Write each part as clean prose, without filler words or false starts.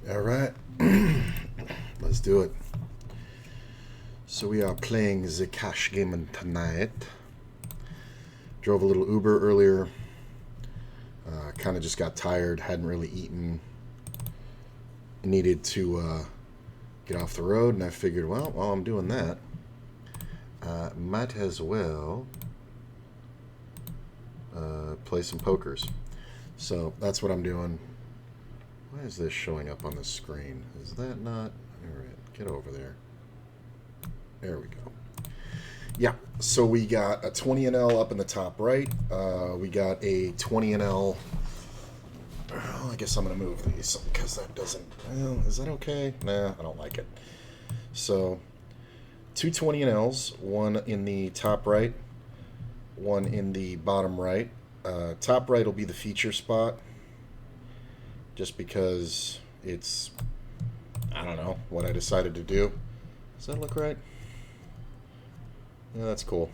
All right, let's do it. So we are playing the cash game tonight. Drove a little Uber earlier. Kind of just got tired, hadn't really eaten. Needed to get off the road, and I figured, well, while I'm doing that, might as well play some pokers. So that's what I'm doing. Why is this showing up on the screen? Is that not? All right, get over there. There we go. Yeah, so we got a 20 NL up in the top right. We got a 20 NL. Well, I guess I'm going to move these because that doesn't... Well, is that okay? Nah, I don't like it. So, two 20 NLs, one in the top right, one in the bottom right. Top right will be the feature spot, just because it's, I don't know, what I decided to do. Does that look right? Yeah, that's cool.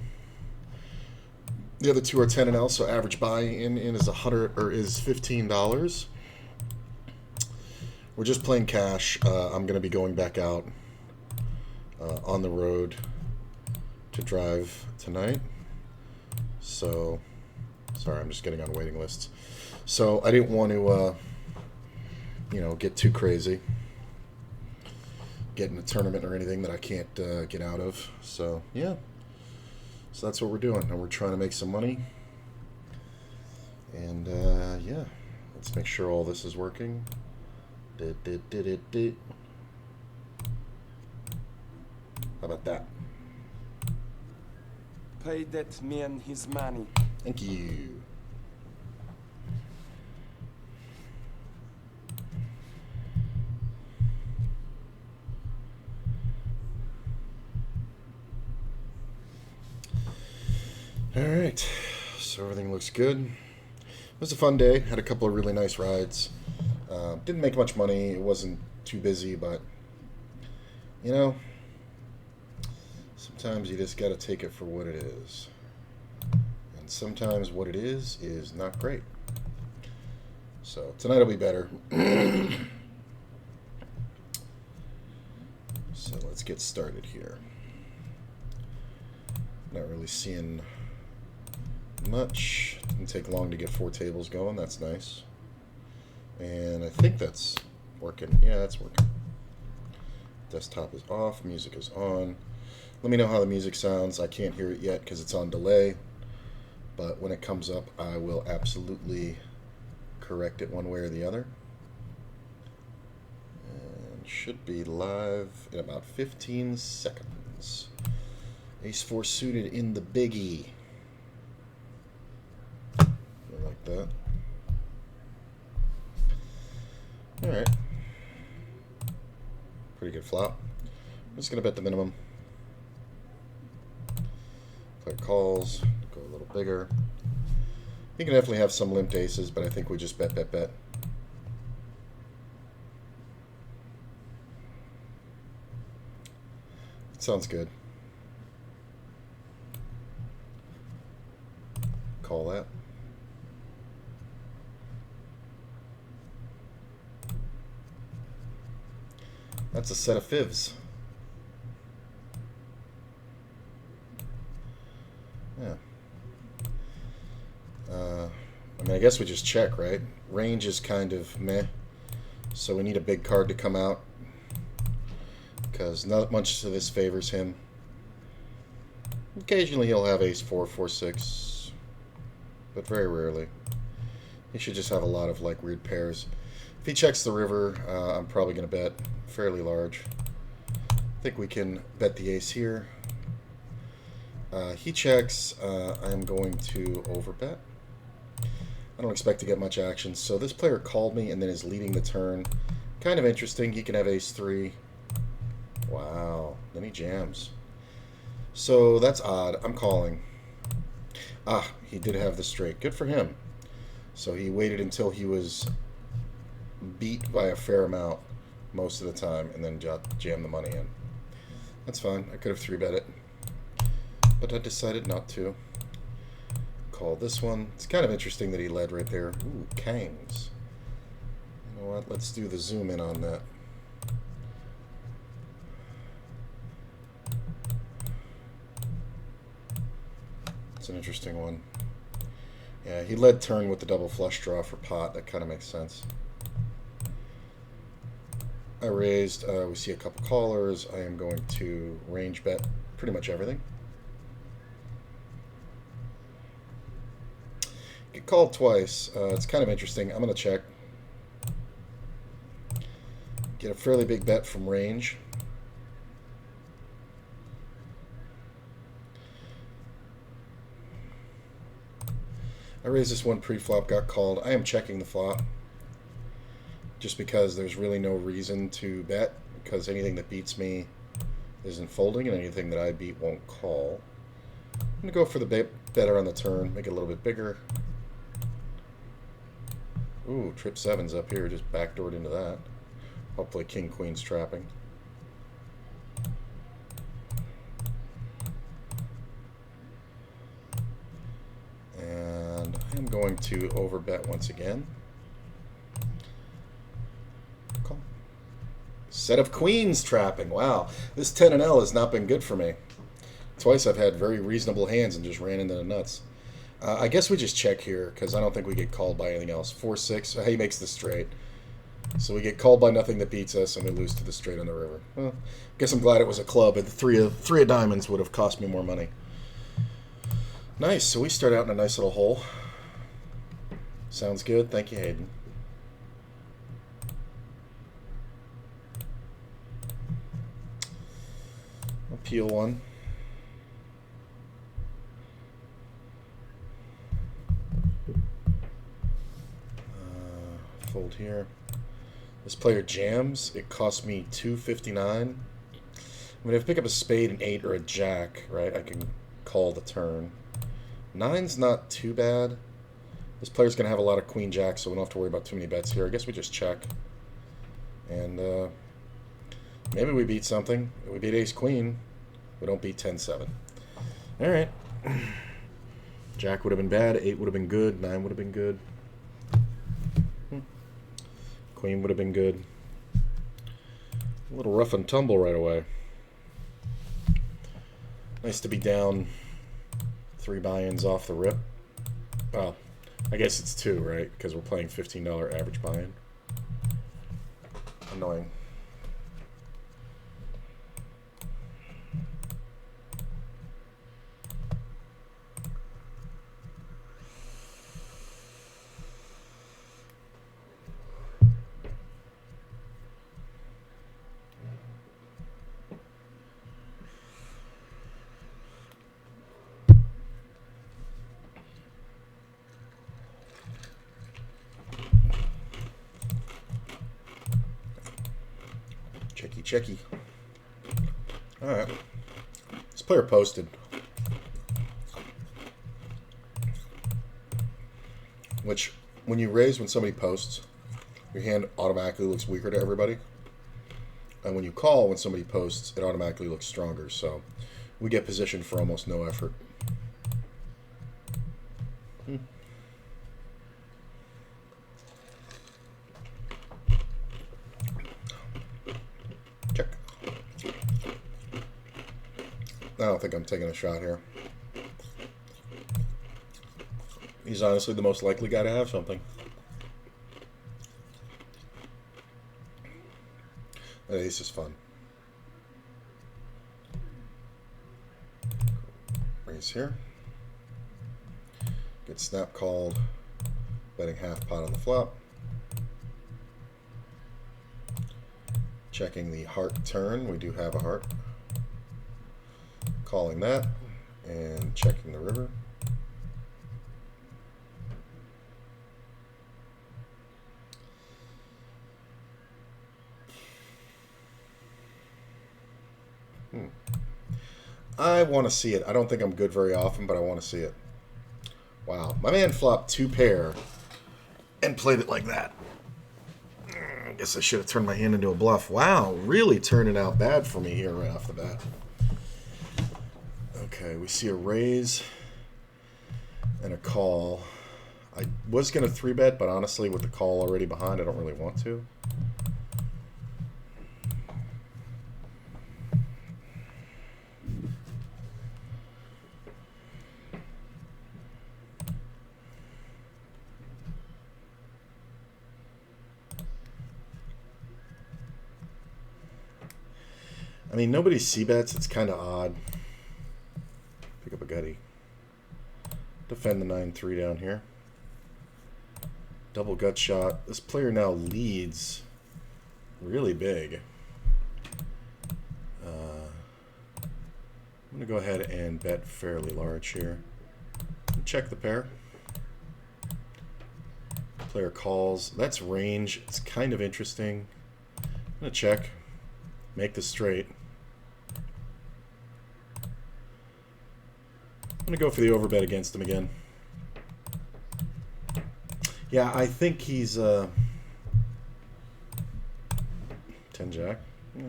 The other two are 10 and L, so average buy-in is $15. We're just playing cash. I'm going to be going back out on the road to drive tonight. So, sorry, I'm just getting on waiting lists. So I didn't want to, get too crazy, get in a tournament or anything that I can't get out of. So, yeah. So that's what we're doing, and we're trying to make some money. And, yeah, let's make sure all this is working. How about that? Pay that man his money. Thank you. Alright, so everything looks good. It was a fun day, had a couple of really nice rides. Didn't make much money, it wasn't too busy, but, sometimes you just gotta take it for what it is. And sometimes what it is not great. So, tonight will be better. So, let's get started here. Not really seeing much. Didn't take long to get 4 tables going. That's nice. And I think that's working. Yeah, that's working. Desktop is off. Music is on. Let me know how the music sounds. I can't hear it yet because it's on delay. But when it comes up, I will absolutely correct it one way or the other. And should be live in about 15 seconds. Ace-4 suited in the biggie. Like that. Alright. Pretty good flop. I'm just going to bet the minimum. Play calls. Go a little bigger. You can definitely have some limped aces, but I think we just bet. It sounds good. Call that. That's a set of fivs. Yeah. I guess we just check, right? Range is kind of meh. So we need a big card to come out, because not much of this favors him. Occasionally he'll have ace-4, 4-6, but very rarely. He should just have a lot of weird pairs. If he checks the river, I'm probably going to bet fairly large. I think we can bet the ace here. He checks. I'm going to overbet. I don't expect to get much action. So this player called me and then is leading the turn. Kind of interesting. He can have ace-3. Wow. Then he jams. So that's odd. I'm calling. Ah, he did have the straight. Good for him. So he waited until he was beat by a fair amount most of the time and then jammed the money in. That's fine. I could have 3-bet it, but I decided not to. Call this one. It's kind of interesting that he led right there. Ooh, Kangs. know what? Let's do the zoom in on that. It's an interesting one. Yeah, he led turn with the double flush draw for pot. That kind of makes sense. I raised. We see a couple callers. I am going to range bet pretty much everything. Get called twice. It's kind of interesting. I'm going to check. Get a fairly big bet from range. I raised this one pre-flop, got called. I am checking the flop just because there's really no reason to bet, because anything that beats me isn't folding and anything that I beat won't call. I'm going to go for the better on the turn, make it a little bit bigger. Ooh, trip sevens up here, just backdoored into that. Hopefully king queen's trapping. And I'm going to overbet once again. Call. Set of queens trapping. Wow, this 10 and L has not been good for me. Twice I've had very reasonable hands and just ran into the nuts. I guess we just check here because I don't think we get called by anything else. 4-6. He makes the straight. So we get called by nothing that beats us, and we lose to the straight on the river. Well, guess I'm glad it was a club, but the three of diamonds would have cost me more money. Nice. So we start out in a nice little hole. Sounds good. Thank you, Hayden. I'll peel one. Fold here. This player jams. It costs me $2.59. I mean, if I pick up a spade, an 8, or a jack, right, I can call the turn. 9's not too bad. This player's going to have a lot of queen jack, so we don't have to worry about too many bets here. I guess we just check. And maybe we beat something. We beat ace queen. We don't beat 10-7. All right. Jack would have been bad. 8 would have been good. 9 would have been good. Queen would have been good. A little rough and tumble right away. Nice to be down 3 buy-ins off the rip. Well, I guess it's 2, right? Because we're playing $15 average buy-in. Annoying. Checky. Alright. This player posted. Which, when you raise when somebody posts, your hand automatically looks weaker to everybody. And when you call when somebody posts, it automatically looks stronger. So, we get positioned for almost no effort. Check. I don't think I'm taking a shot here. He's honestly the most likely guy to have something. That ace is fun. Raise here. Get snap called. Betting half pot on the flop. Checking the heart turn. We do have a heart. Calling that. And checking the river. I want to see it. I don't think I'm good very often, but I want to see it. Wow. My man flopped 2 pair and played it like that. I guess I should have turned my hand into a bluff. Wow, really turning out bad for me here right off the bat. Okay, we see a raise and a call. I was going to 3-bet, but honestly, with the call already behind, I don't really want to. I mean, nobody c-bets. It's kind of odd. Pick up a gutty. Defend the 9-3 down here. Double gut shot. This player now leads really big. I'm going to go ahead and bet fairly large here. Check the pair. Player calls. That's range. It's kind of interesting. I'm going to check. Make this straight. I'm going to go for the overbet against him again. Yeah, I think he's 10 jack. Yeah.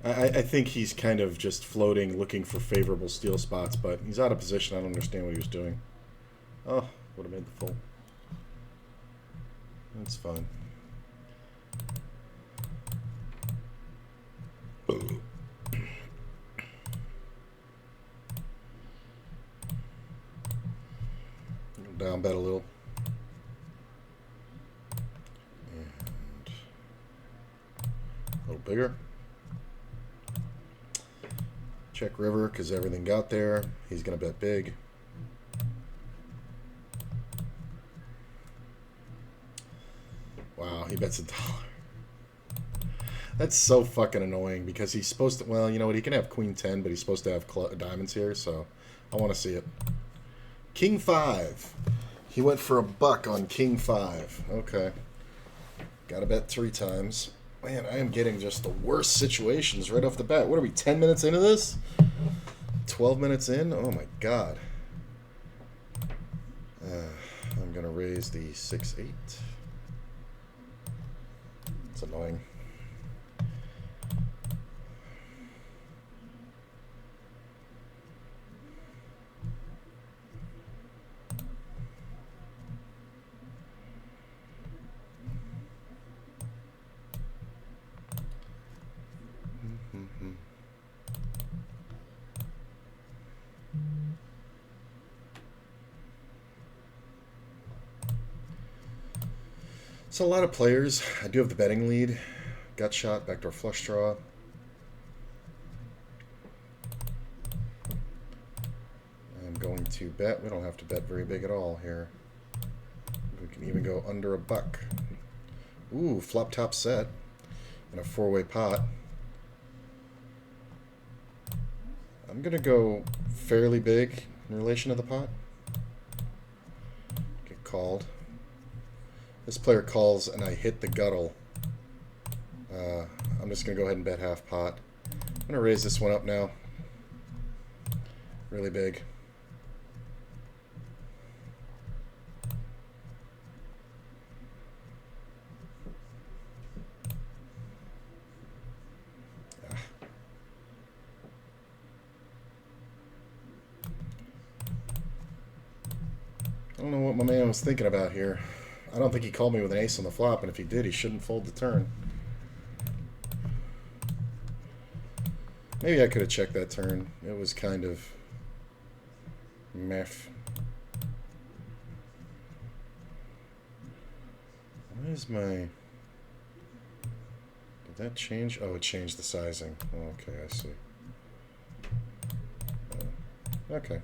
I think he's kind of just floating, looking for favorable steal spots, but he's out of position. I don't understand what he was doing. Oh, would have made the full. That's fine. Down bet a little. And a little bigger. Check river because everything got there. He's going to bet big. Wow, he bets $1. That's so fucking annoying because he's supposed to, well, you know what, he can have queen 10, but he's supposed to have diamonds here, so I want to see it. King 5. He went for $1 on King 5. Okay. Gotta bet 3 times. Man, I am getting just the worst situations right off the bat. What are we, 10 minutes into this? 12 minutes in? Oh my god. I'm gonna raise the 6-8. It's annoying. So a lot of players. I do have the betting lead. Gut shot, backdoor flush draw. I'm going to bet. We don't have to bet very big at all here. We can even go under $1. Ooh, flop top set. And a 4-way pot. I'm going to go fairly big in relation to the pot. Get called. This player calls and I hit the guttle. I'm just going to go ahead and bet half pot. I'm going to raise this one up now. Really big. I don't know what my man was thinking about here. I don't think he called me with an ace on the flop, and if he did, he shouldn't fold the turn. Maybe I could have checked that turn. It was kind of meh. What is my... Did that change? Oh, it changed the sizing. Oh, okay, I see. Okay.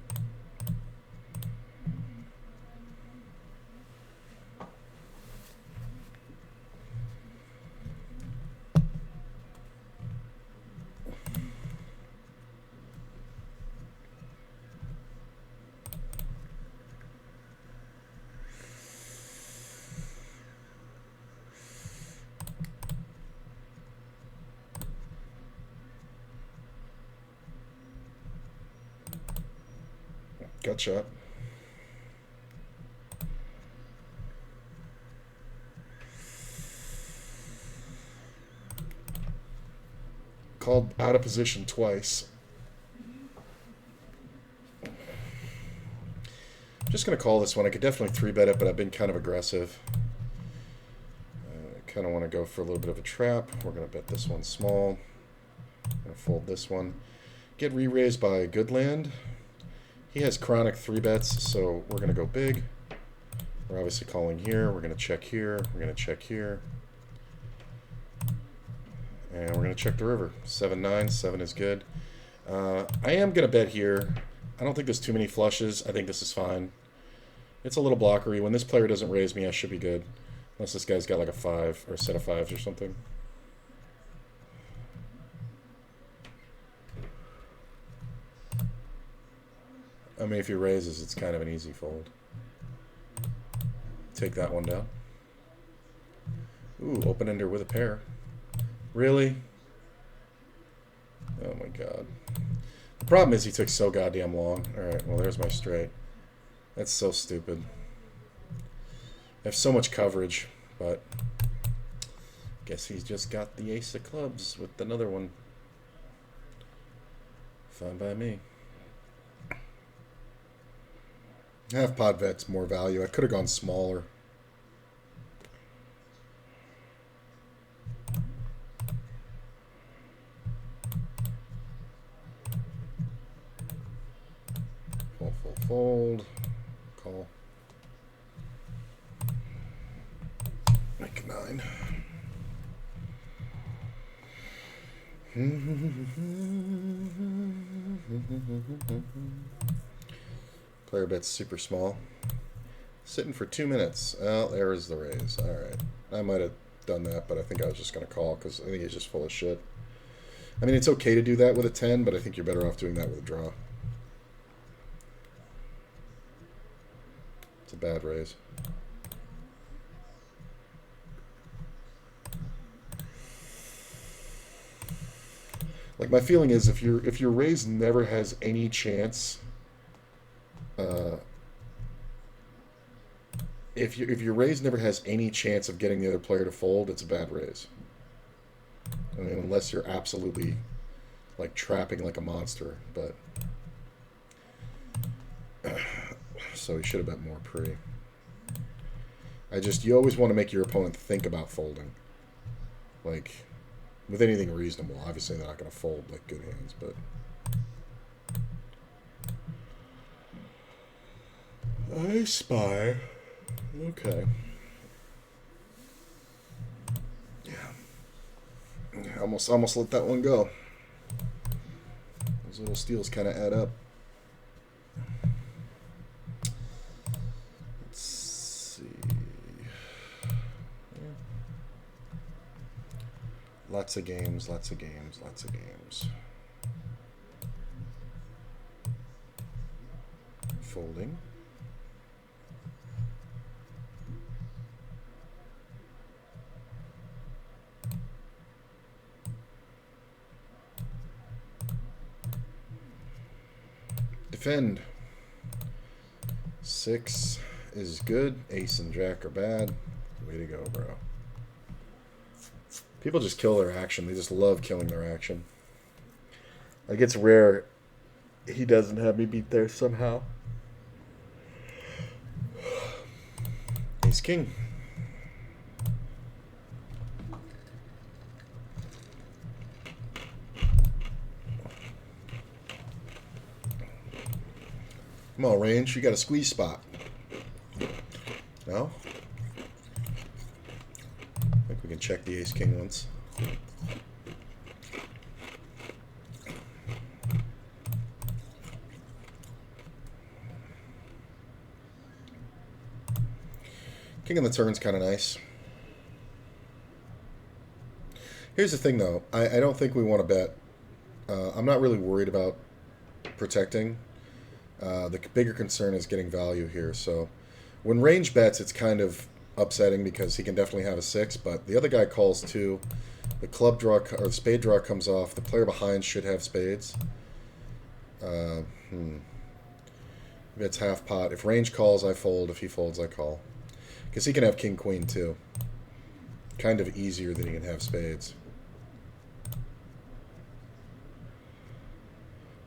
Gut shot. Called out of position twice. Just just going to call this one. I could definitely 3-bet it, but I've been kind of aggressive. I kind of want to go for a little bit of a trap. We're going to bet this one small. I'm going to fold this one. Get re-raised by Goodland. He has chronic 3-bets, so we're going to go big. We're obviously calling here. We're going to check here. We're going to check here. And we're going to check the river. 7-9. 7 is good. I am going to bet here. I don't think there's too many flushes. I think this is fine. It's a little blockery. When this player doesn't raise me, I should be good. Unless this guy's got like a 5 or a set of 5s or something. I mean, if he raises, it's kind of an easy fold. Take that one down. Ooh, open-ender with a pair. Really? Oh my god. The problem is he took so goddamn long. Alright, well there's my straight. That's so stupid. I have so much coverage, but guess he's just got the ace of clubs with another one. Fine by me. Half pot vet's more value. I could have gone smaller. Fold. Call. Make 9. Player bet's super small. Sitting for 2 minutes. Oh, there is the raise. Alright. I might have done that, but I think I was just going to call because I think he's just full of shit. I mean, it's okay to do that with a 10, but I think you're better off doing that with a draw. It's a bad raise. Like, my feeling is if your raise never has any chance, if your raise never has any chance of getting the other player to fold, it's a bad raise. I mean, unless you're absolutely like trapping like a monster, but so he should have bet more pre. You always want to make your opponent think about folding. Like, with anything reasonable. Obviously, they're not going to fold like good hands, but I spy. Okay. Yeah. Almost let that one go. Those little steals kind of add up. Let's see. Yeah. Lots of games. Folding. Defend. 6 is good. Ace and jack are bad. Way to go, bro. People just kill their action. They just love killing their action. Like, it's rare he doesn't have me beat there somehow. Ace king. Come on, range. You got a squeeze spot. No? I think we can check the ace king once. King on the turn's kind of nice. Here's the thing, though. I don't think we want to bet. I'm not really worried about protecting. The bigger concern is getting value here. So when range bets, it's kind of upsetting because he can definitely have a 6, but the other guy calls 2. The club draw or the spade draw comes off. The player behind should have spades. Maybe it's half pot. If range calls, I fold. If he folds, I call. Because he can have king queen too. Kind of easier than he can have spades.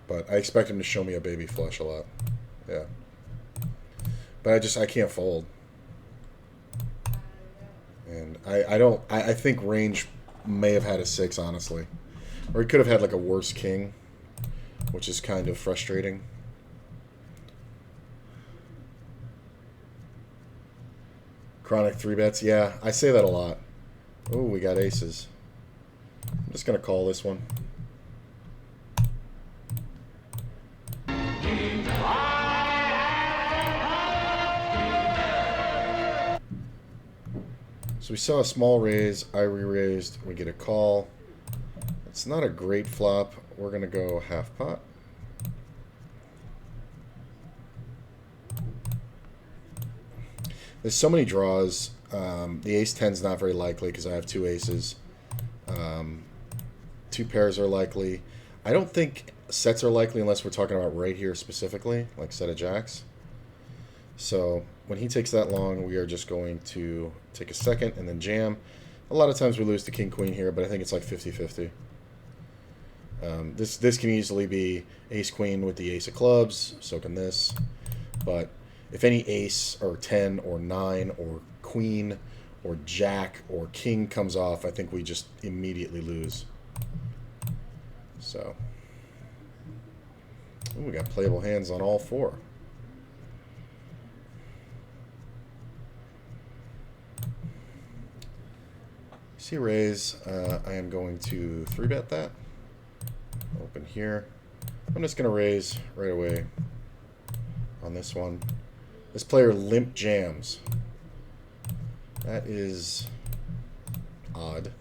But I expect him to show me a baby flush a lot. Yeah. But I can't fold. And I think range may have had a 6, honestly. Or he could have had like a worse king, which is kind of frustrating. Chronic 3-bets, yeah, I say that a lot. Oh, we got aces. I'm just going to call this one. So we saw a small raise, I re-raised, we get a call. It's not a great flop. We're going to go half pot. There's so many draws. The ace-10 is not very likely because I have 2 aces. 2 pairs are likely. I don't think sets are likely unless we're talking about right here specifically, like set of jacks. So when he takes that long, we are just going to take a second and then jam. A lot of times we lose to king-queen here, but I think it's like 50-50. This can easily be ace-queen with the ace of clubs, so can this. But if any ace or 10 or 9 or queen or jack or king comes off, I think we just immediately lose. So ooh, we got playable hands on all 4. See raise, I am going to 3-bet that. Open here. I'm just going to raise right away on this one. This player limp jams. That is odd.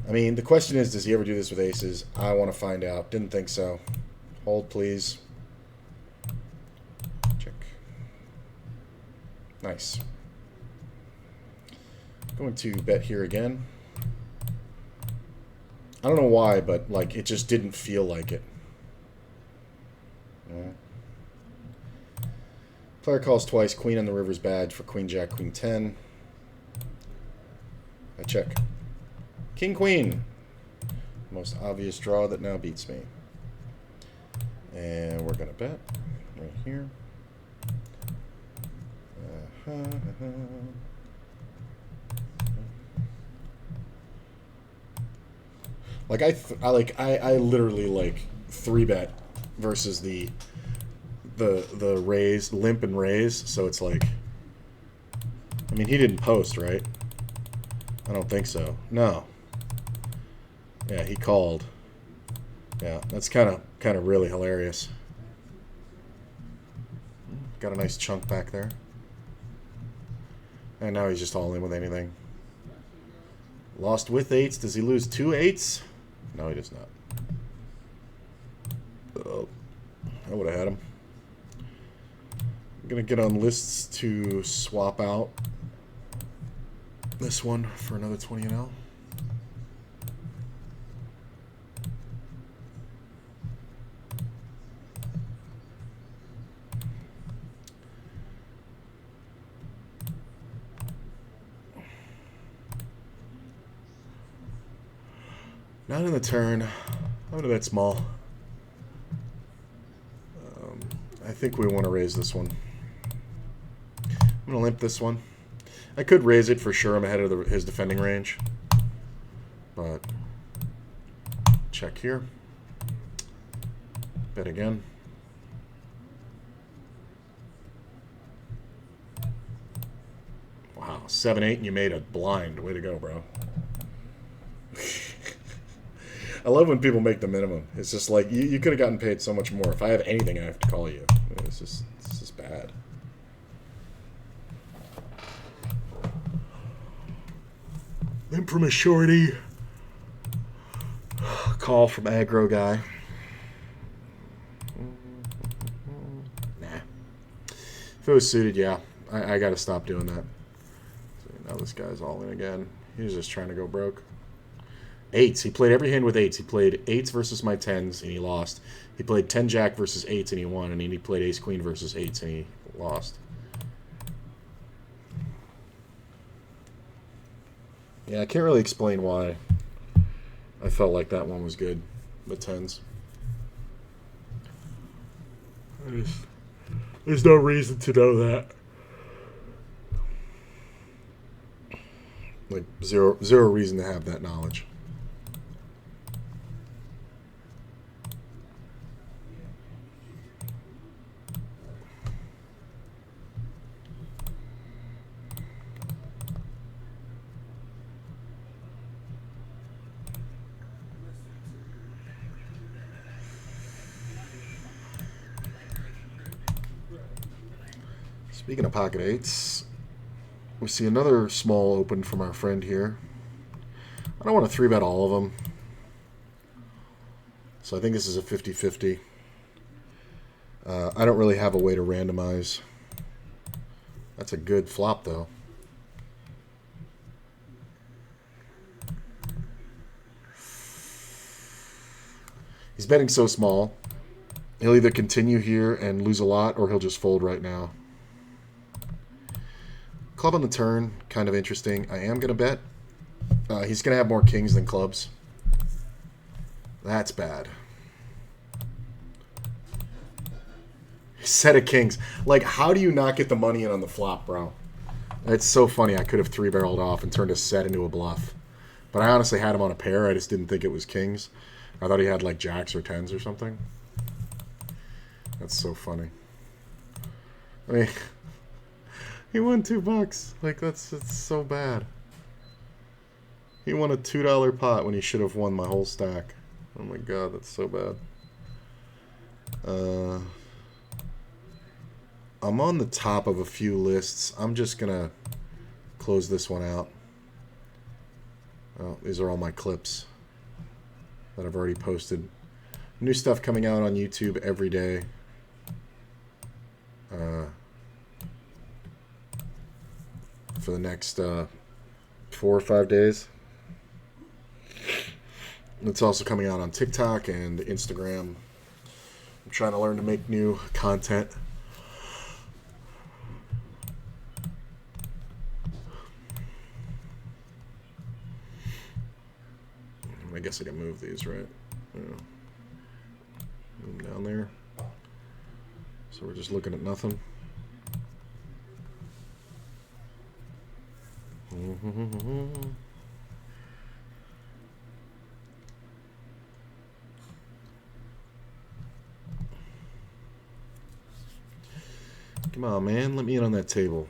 I mean, the question is, does he ever do this with aces? I want to find out. Didn't think so. Hold, please. Check. Nice. Going to bet here again. I don't know why, but like it just didn't feel like it. Player calls twice. Queen on the river's bad for queen, jack, queen, 10. I check. King, queen. Most obvious draw that now beats me. And we're going to bet right here. Like I literally like 3-bet versus the raise, limp and raise, so it's like, I mean, he didn't post, right? I don't think so. No. Yeah, he called. Yeah, that's kind of really hilarious. Got a nice chunk back there. And now he's just all in with anything. Lost with 8s. Does he lose 2 8s? No, he does not. Oh, I would have had him. I'm going to get on lists to swap out this one for another 20 and L. Not in the turn. I'm going to bet small. I think we want to raise this one. I'm going to limp this one. I could raise it for sure. I'm ahead of his defending range. But check here. Bet again. Wow, 7-8 and you made a blind. Way to go, bro. I love when people make the minimum. It's just like, you could have gotten paid so much more. If I have anything, I have to call you. It's just bad. Limp from a shorty. Call from aggro guy. Nah. If it was suited, yeah. I got to stop doing that. So now this guy's all in again. He's just trying to go broke. 8s. He played every hand with 8s. He played 8s versus my 10s, and he lost. He played 10 jack versus 8s, and he won. And then he played ace queen versus 8s, and he lost. Yeah, I can't really explain why I felt like that one was good. The 10s. There's no reason to know that. Like zero reason to have that knowledge. Speaking of pocket eights, we see another small open from our friend here. I don't want to 3-bet all of them. So I think this is a 50-50. I don't really have a way to randomize. That's a good flop, though. He's betting so small. He'll either continue here and lose a lot, or he'll just fold right now. Club on the turn, kind of interesting. I am going to bet. He's going to have more kings than clubs. That's bad. Set of kings. Like, how do you not get the money in on the flop, bro? It's so funny. I could have 3-barreled off and turned a set into a bluff. But I honestly had him on a pair. I just didn't think it was kings. I thought he had, like, jacks or tens or something. That's so funny. I mean, he won $2. Like, it's so bad. He won a $2 pot when he should have won my whole stack. Oh my god, that's so bad. I'm on the top of a few lists. I'm just gonna close this one out. Oh, these are all my clips that I've already posted. New stuff coming out on YouTube every day. For the next 4 or 5 days. It's also coming out on TikTok and Instagram. I'm trying to learn to make new content. I guess I can move these, right? Yeah. Move them down there. So we're just looking at nothing. Come on, man. Let me in on that table.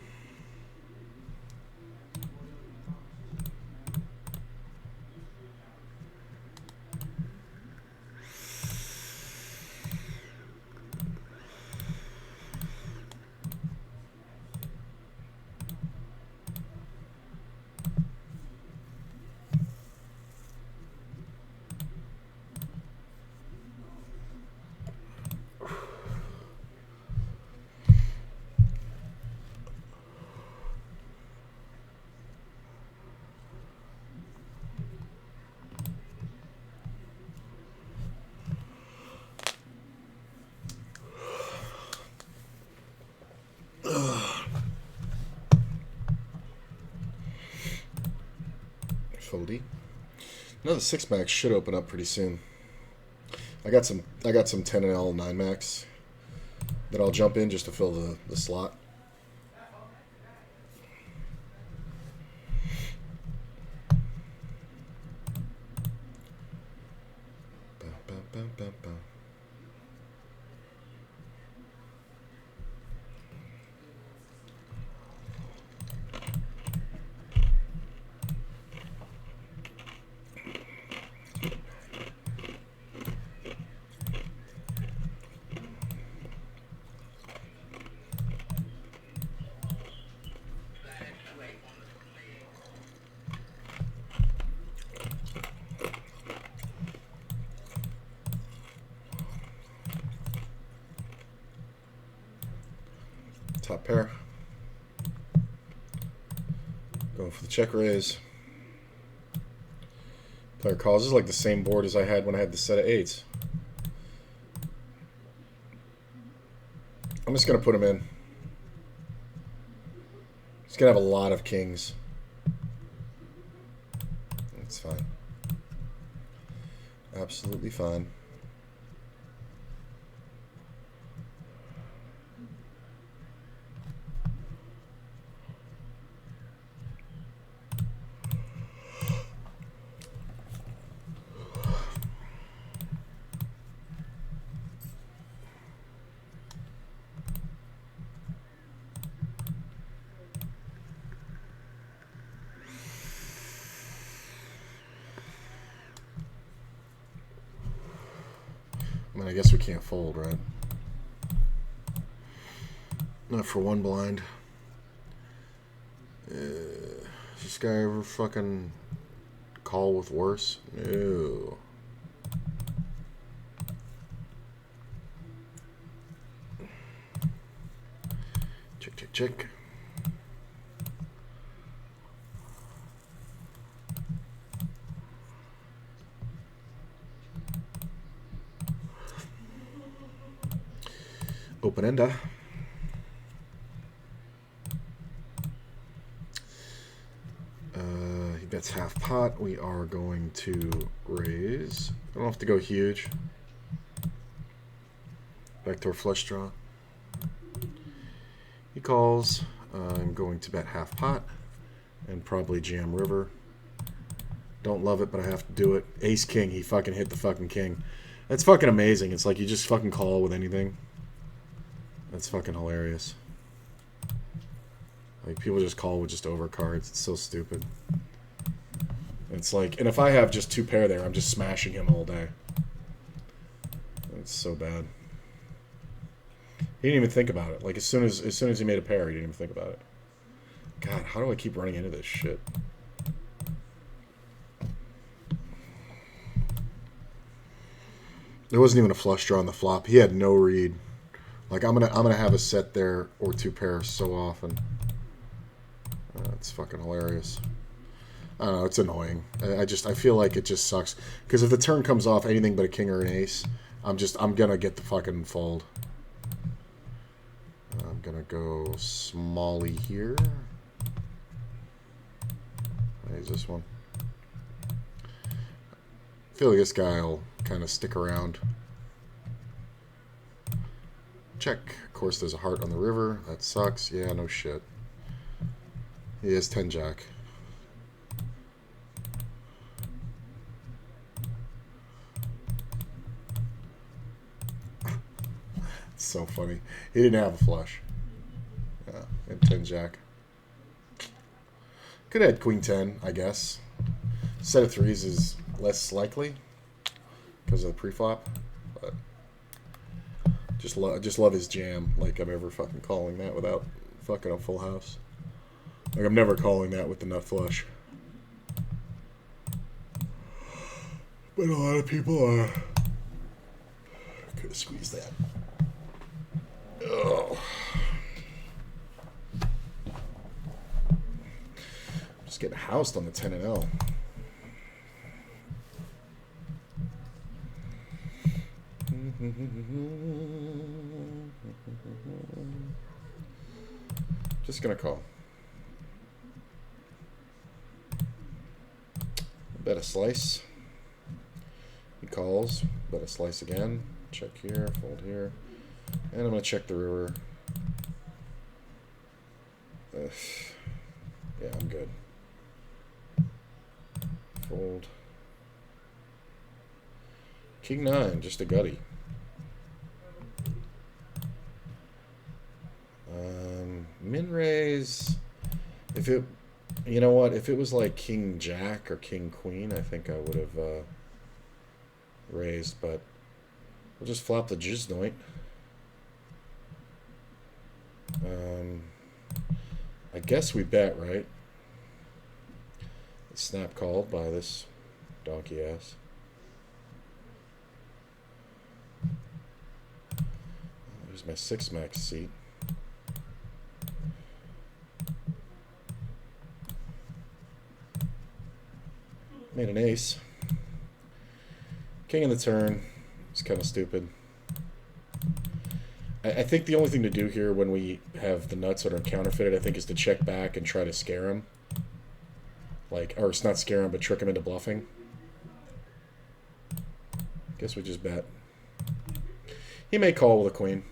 Foldy. Another 6-max should open up pretty soon. I got some 10L 9-max that I'll jump in just to fill the slot. Top pair. Going for the check raise. Player calls. This is like the same board as I had when I had the set of 8s. I'm just going to put him in. He's going to have a lot of kings. That's fine. Absolutely fine. mean, I guess we can't fold, right? Not for one blind. Does this guy ever fucking call with worse? No. Check, check, check. Open ender. He bets half pot. We are going to raise. I don't have to go huge. Backdoor flush draw. He calls. I'm going to bet half pot and probably jam river. Don't love it, but I have to do it. Ace king. He fucking hit the fucking king. That's fucking amazing. It's like you just fucking call with anything. That's fucking hilarious. Like, people just call with just overcards. It's so stupid. It's like, and if I have just two pair there, I'm just smashing him all day. It's so bad. He didn't even think about it. Like, as soon as he made a pair, he didn't even think about it. God, how do I keep running into this shit? There wasn't even a flush draw on the flop. He had no read. Like, I'm gonna have a set there or two pairs so often. It's fucking hilarious. I don't know, it's annoying. I feel like it just sucks. Because if the turn comes off anything but a king or an ace, I'm gonna get the fucking fold. I'm gonna go smally here. Is this one? I feel like this guy will kind of stick around. Check. Of course, there's a heart on the river. That sucks. Yeah, no shit. He has 10 jack. It's so funny. He didn't have a flush. Yeah, and 10 jack. Could have had queen 10, I guess. Set of threes is less likely because of the preflop, but just love his jam. Like, I'm ever fucking calling that without fucking a full house. Like, I'm never calling that with the nut flush. But a lot of people are. Could have squeezed that. Oh. Just getting housed on the 10 and L. Just gonna call. Bet a slice. He calls. Bet a slice again. Check here. Fold here. And I'm gonna check the river. Yeah, I'm good. Fold. King 9, just a gutty. Min raise. If it, you know what? If it was like King Jack or King Queen, I think I would have raised. But we'll just flop the jiznoit. I guess we bet, right? It's snap called by this donkey ass. There's my 6 max seat. Made an ace. King in the turn. It's kind of stupid. I think the only thing to do here when we have the nuts that are counterfeited, I think, is to check back and try to scare him. Like, or it's not scare him, but trick him into bluffing. Guess we just bet. He may call with a queen.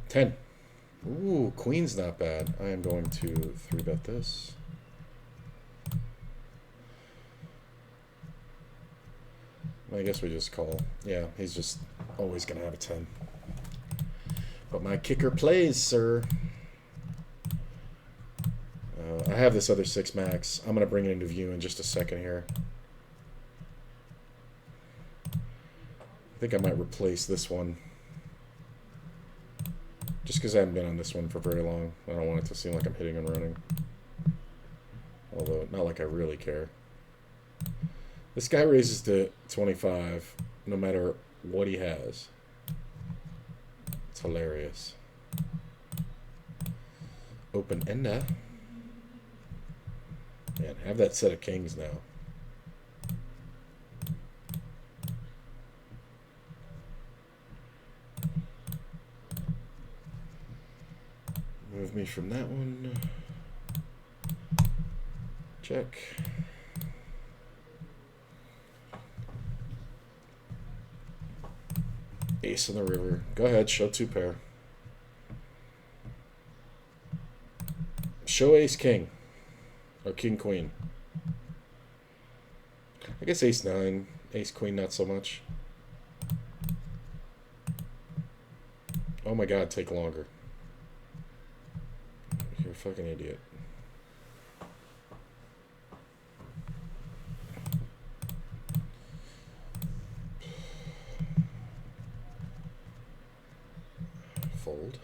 10. Ooh, queen's not bad. I am going to 3-bet this. I guess we just call. Yeah, he's just always going to have a 10. But my kicker plays, sir. I have this other 6 max. I'm going to bring it into view in just a second here. I think I might replace this one. Just because I haven't been on this one for very long. I don't want it to seem like I'm hitting and running. Although, not like I really care. This guy raises to 25 no matter what he has. It's hilarious. Open ender. Man, have that set of kings now. Move me from that one. Check. Ace in the river. Go ahead, show 2 pair. Show ace king. Or king queen. I guess ace 9. Ace queen not so much. Oh my god, take longer. You're a fucking idiot. Fold.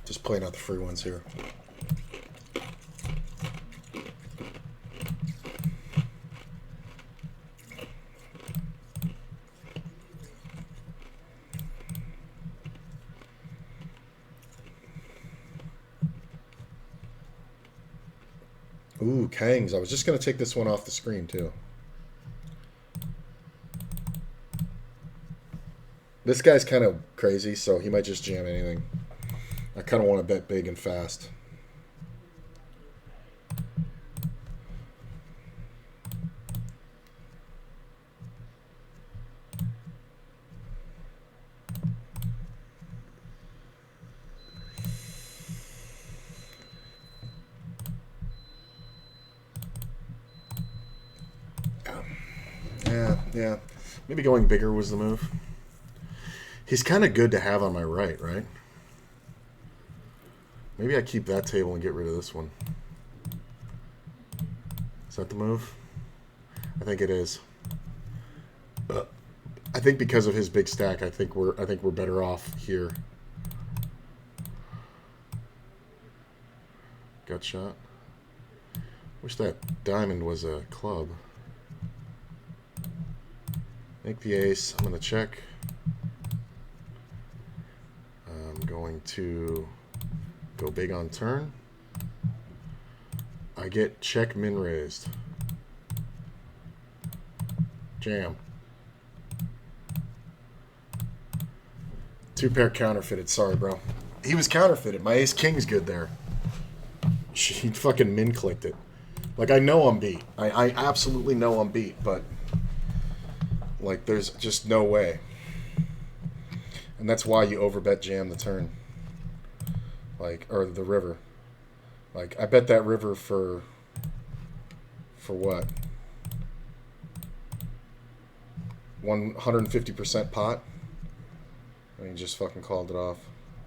Just playing out the free ones here. Ooh, Kangs. I was just going to take this one off the screen, too. This guy's kind of crazy, so he might just jam anything. I kind of want to bet big and fast. Yeah. Maybe going bigger was the move. He's kind of good to have on my right? Maybe I keep that table and get rid of this one. Is that the move? I think it is. I think because of his big stack, I think we're better off here. Gut shot. Wish that diamond was a club. Make the ace. I'm going to check. I'm going to go big on turn. I get check min raised. Jam. 2 pair counterfeited. Sorry, bro. He was counterfeited. My ace king's good there. He fucking min clicked it. Like, I know I'm beat. I absolutely know I'm beat, but like, there's just no way. And that's why you overbet jam the turn. Like, or the river. Like, I bet that river for what? 150% pot? And he just fucking called it off.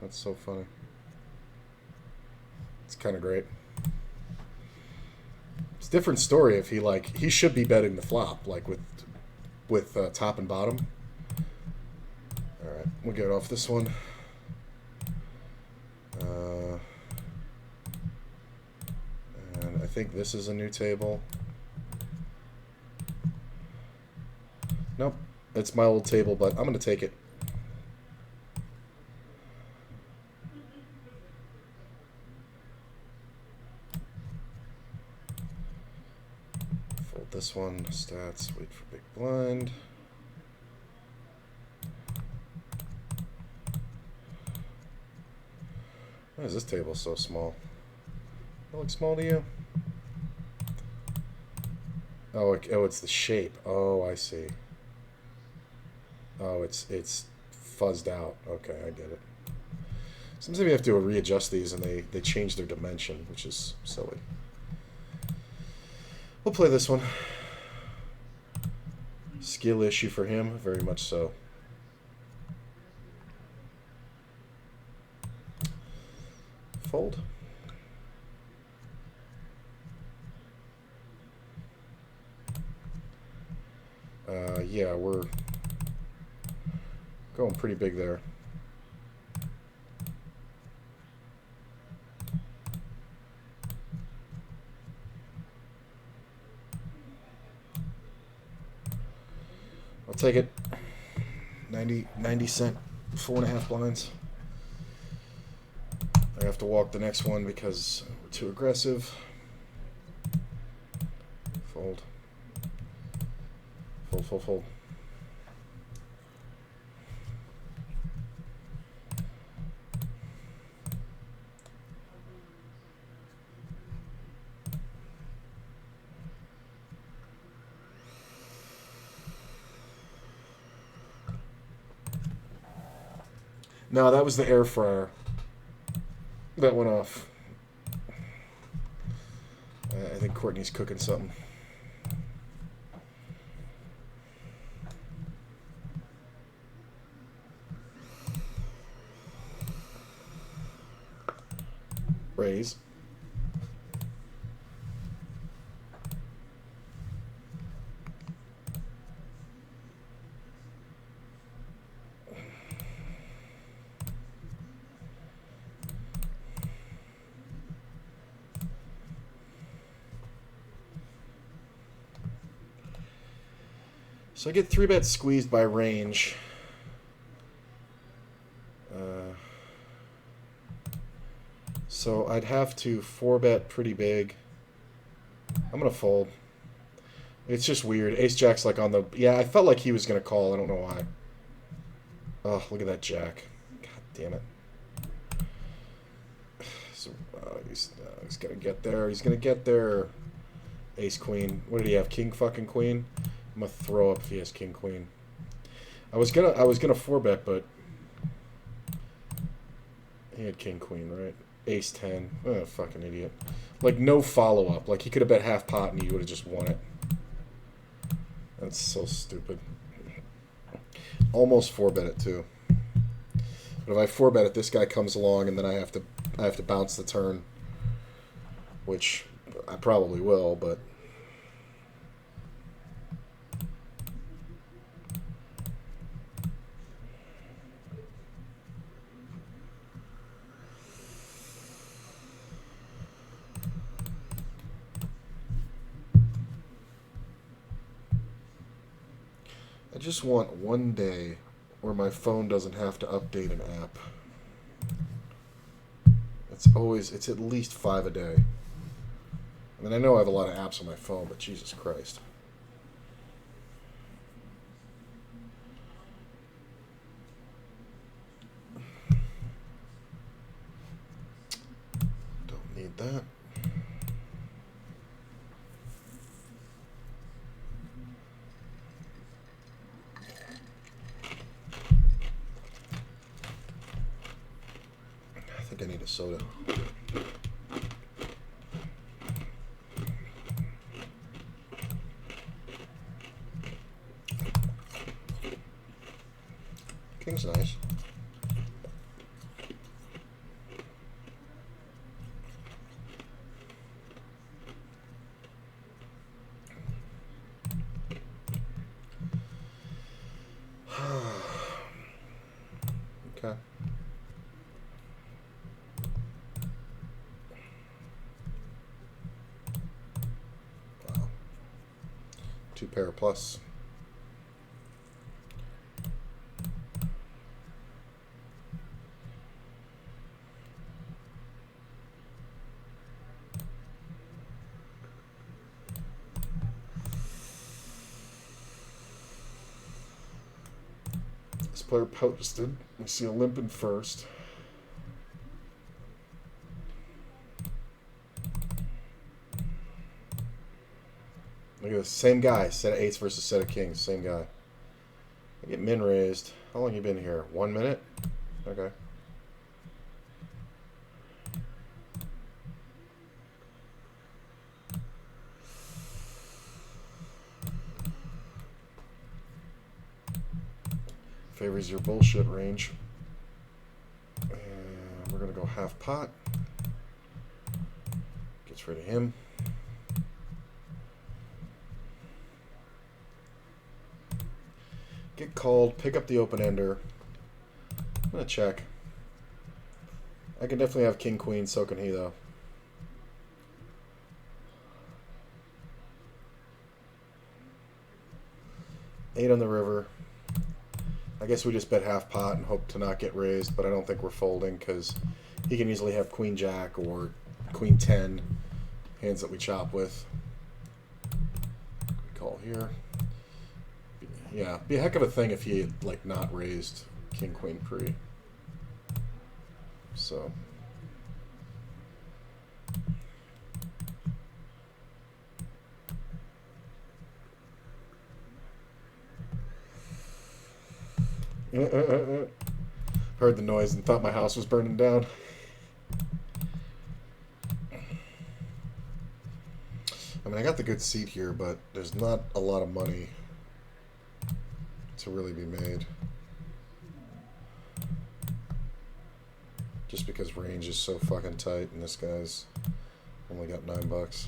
That's so funny. It's kind of great. It's a different story if he should be betting the flop, like with top and bottom. All right, we'll get off this one. And I think this is a new table. Nope, it's my old table, but I'm going to take it. Fold this one, stats, wait for big blind. Why is this table so small? It looks small to you? Oh, it's the shape. Oh, I see. Oh, it's fuzzed out. Okay, I get it. Sometimes you have to readjust these and they change their dimension, which is silly. We'll play this one. Skill issue for him, very much so. Fold. Yeah, we're going pretty big there. I'll take it. 90 cent, 4.5 blinds. I have to walk the next one because we're too aggressive. Fold. Fold, fold, fold. No, that was the air fryer. That went off. I think Courtney's cooking something. Raise. So I get 3-bet squeezed by range. So I'd have to 4-bet pretty big. I'm going to fold. It's just weird. Ace-Jack's like on the... Yeah, I felt like he was going to call. I don't know why. Oh, look at that Jack. God damn it. So, he's going to get there. He's going to get there. Ace-Queen. What did he have? King-fucking-Queen? I'm going to throw up if he has King-Queen. I was gonna 4-bet, but... He had King-Queen, right? Ace-10. Oh, fucking idiot. Like, no follow-up. Like, he could have bet half pot and he would have just won it. That's so stupid. Almost 4-bet it, too. But if I 4-bet it, this guy comes along and then I have to bounce the turn. Which I probably will, but... I just want one day where my phone doesn't have to update an app. It's at least 5 a day. I mean, I know I have a lot of apps on my phone, but Jesus Christ. Don't need that. I think I need a soda. King's nice. Okay. Wow. 2 pair plus. This player posted. We see a limp in first. Look at this. Same guy. Set of 8s versus set of kings. Same guy. I get min raised. How long you been here? 1 minute? Okay. Favors your bullshit range. And we're going to go half pot. Gets rid of him. Get called. Pick up the open ender. I'm going to check. I can definitely have king queen. So can he, though. Eight on the river. I guess we just bet half pot and hope to not get raised, but I don't think we're folding because he can easily have queen jack or queen 10, hands that we chop with. We call here. Yeah, be a heck of a thing if he had like not raised king queen pre. So heard the noise and thought my house was burning down. I mean, I got the good seat here, but there's not a lot of money to really be made. Just because range is so fucking tight and this guy's only got $9.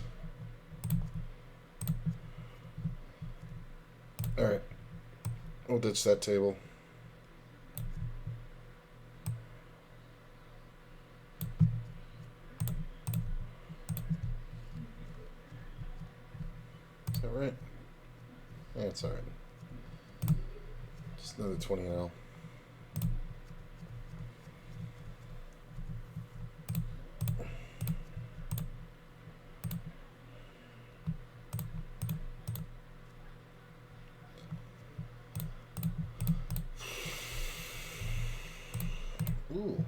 Alright. We'll ditch that table. Is that right? Yeah, it's alright. Just another 20 L. Ooh.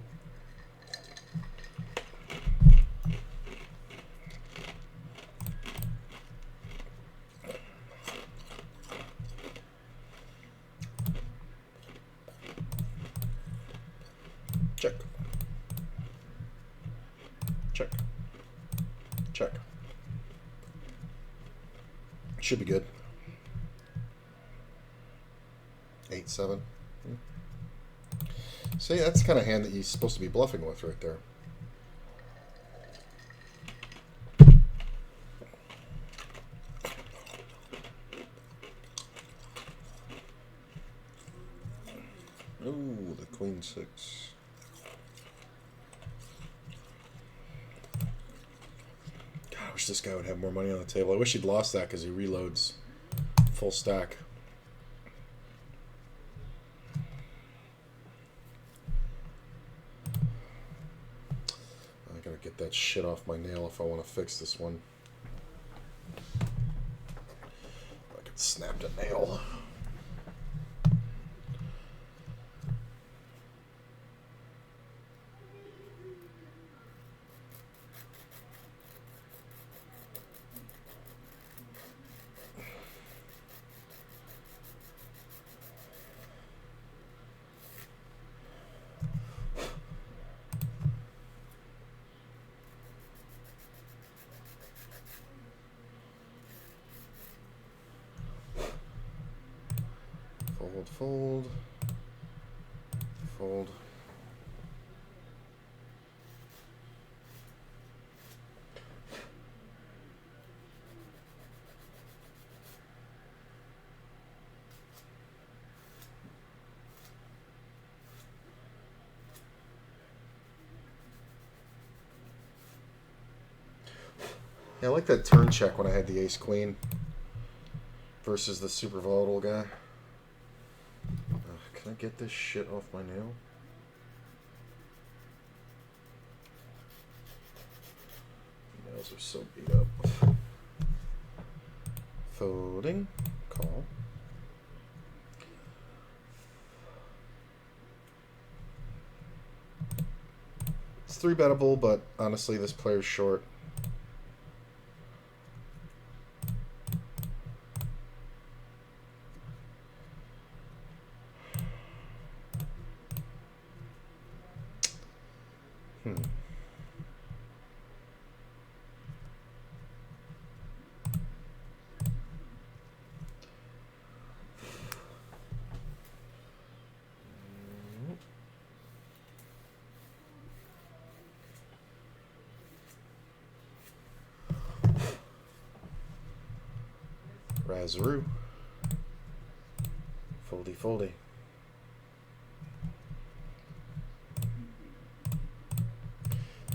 Check. Check. Check. Should be good. 8-7. See, that's the kind of hand that he's supposed to be bluffing with right there. Ooh, the queen 6. God, I wish this guy would have more money on the table. I wish he'd lost that because he reloads full stack. I gotta get that shit off my nail if I want to fix this one. I could snap a nail. Fold, fold, fold. Yeah, I like that turn check when I had the ace queen versus the super volatile guy. Can I get this shit off my nail? Nails are so beat up. Folding. Call. It's 3-bettable, but honestly, this player's short. Razaroo. Foldy, foldy.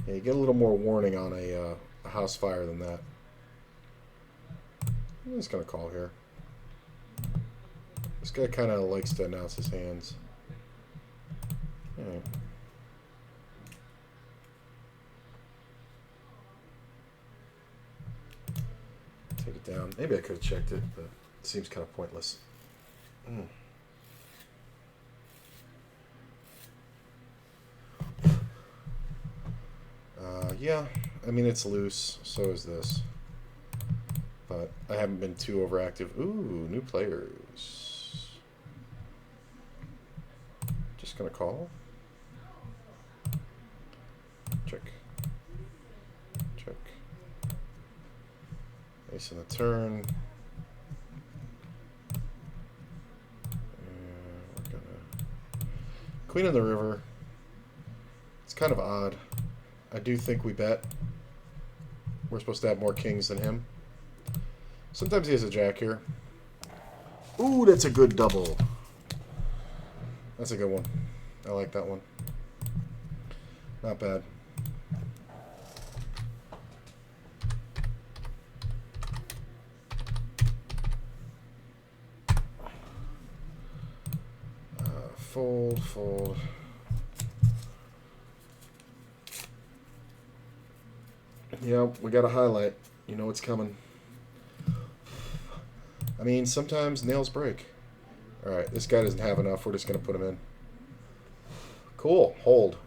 Yeah, you get a little more warning on a house fire than that. I'm just going to call here. This guy kind of likes to announce his hands. Alright. Take it down. Maybe I could have checked it, but it seems kind of pointless. Yeah, I mean, it's loose. So is this. But I haven't been too overactive. Ooh, new players. Just gonna call. Check. Check. Ace in the turn. We're gonna Queen in the river. It's kind of odd. I do think we bet. We're supposed to have more kings than him. Sometimes he has a jack here. Ooh, that's a good double. That's a good one. I like that one. Not bad. Fold, fold. Yeah, we got a highlight. You know what's coming. I mean, sometimes nails break. Alright, this guy doesn't have enough. We're just going to put him in. Cool. Hold.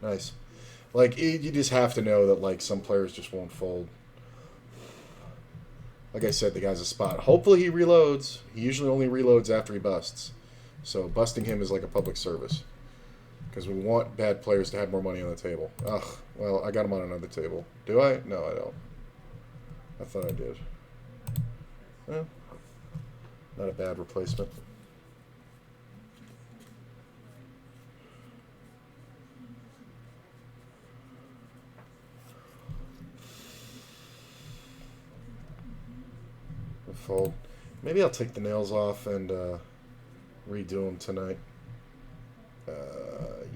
Nice. Like, you just have to know that, like, some players just won't fold. Like I said, the guy's a spot. Hopefully he reloads. He usually only reloads after he busts. So busting him is like a public service. Because we want bad players to have more money on the table. Ugh, well, I got him on another table. Do I? No, I don't. I thought I did. Well, not a bad replacement. Fold. Maybe I'll take the nails off and redo them tonight.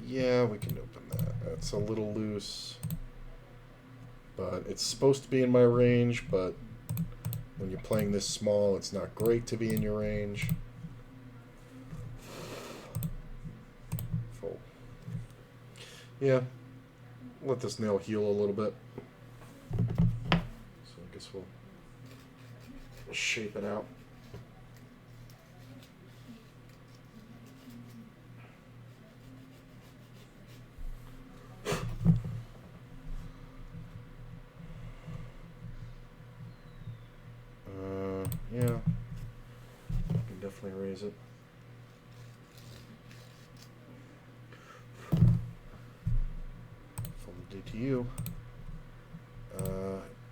Yeah, we can open that. That's a little loose. But it's supposed to be in my range, but when you're playing this small, it's not great to be in your range. Fold. Yeah. Let this nail heal a little bit. So I guess we'll shape it out. Yeah, I can definitely raise it. Fold DTU.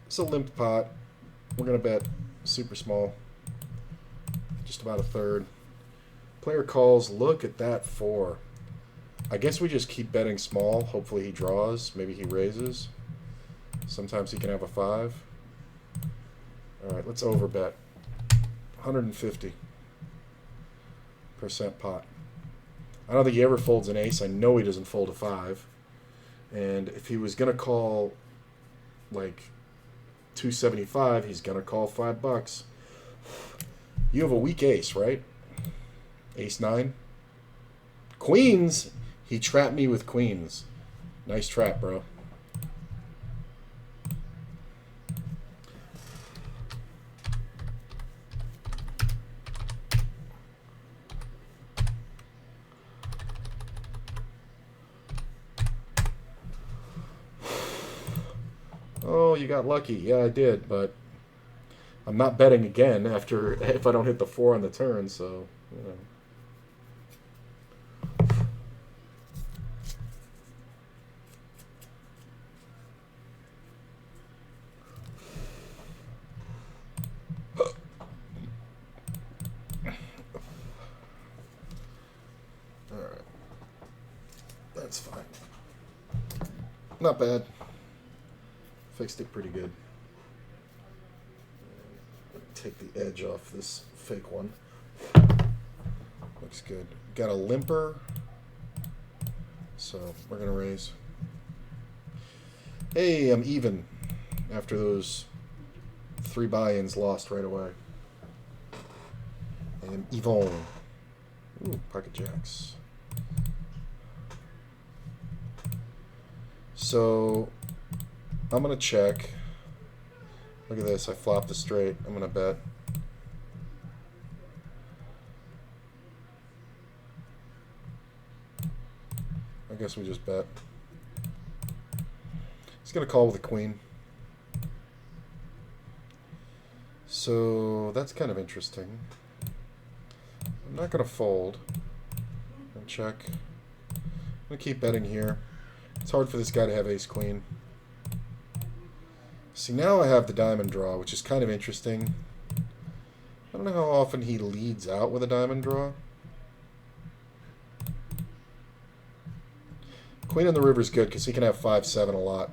It's a limp pot. We're gonna bet super small, just about a third. Player calls. Look at that 4. I guess we just keep betting small. Hopefully he draws. Maybe he raises. Sometimes he can have a 5. All right, let's overbet. 150% pot. I don't think he ever folds an ace. I know he doesn't fold a 5. And if he was going to call like 275, he's going to call $5. You have a weak ace, right? Ace 9. Queens. He trapped me with queens. Nice trap, bro. Oh, you got lucky. Yeah, I did, but I'm not betting again after if I don't hit the 4 on the turn, so, you know. Alright. That's fine. Not bad. Fixed it pretty good. Take the edge off this fake one. Looks good. Got a limper. So we're going to raise. Hey, I'm even after those 3 buy-ins lost right away. I am even. Ooh, pocket jacks. So I'm going to check. Look at this. I flopped a straight. I'm going to bet. I guess we just bet. He's going to call with a queen. So that's kind of interesting. I'm not going to fold. And check. I'm going to keep betting here. It's hard for this guy to have ace queen. See, now I have the diamond draw, which is kind of interesting. I don't know how often he leads out with a diamond draw. Queen on the river is good because he can have 5-7 a lot.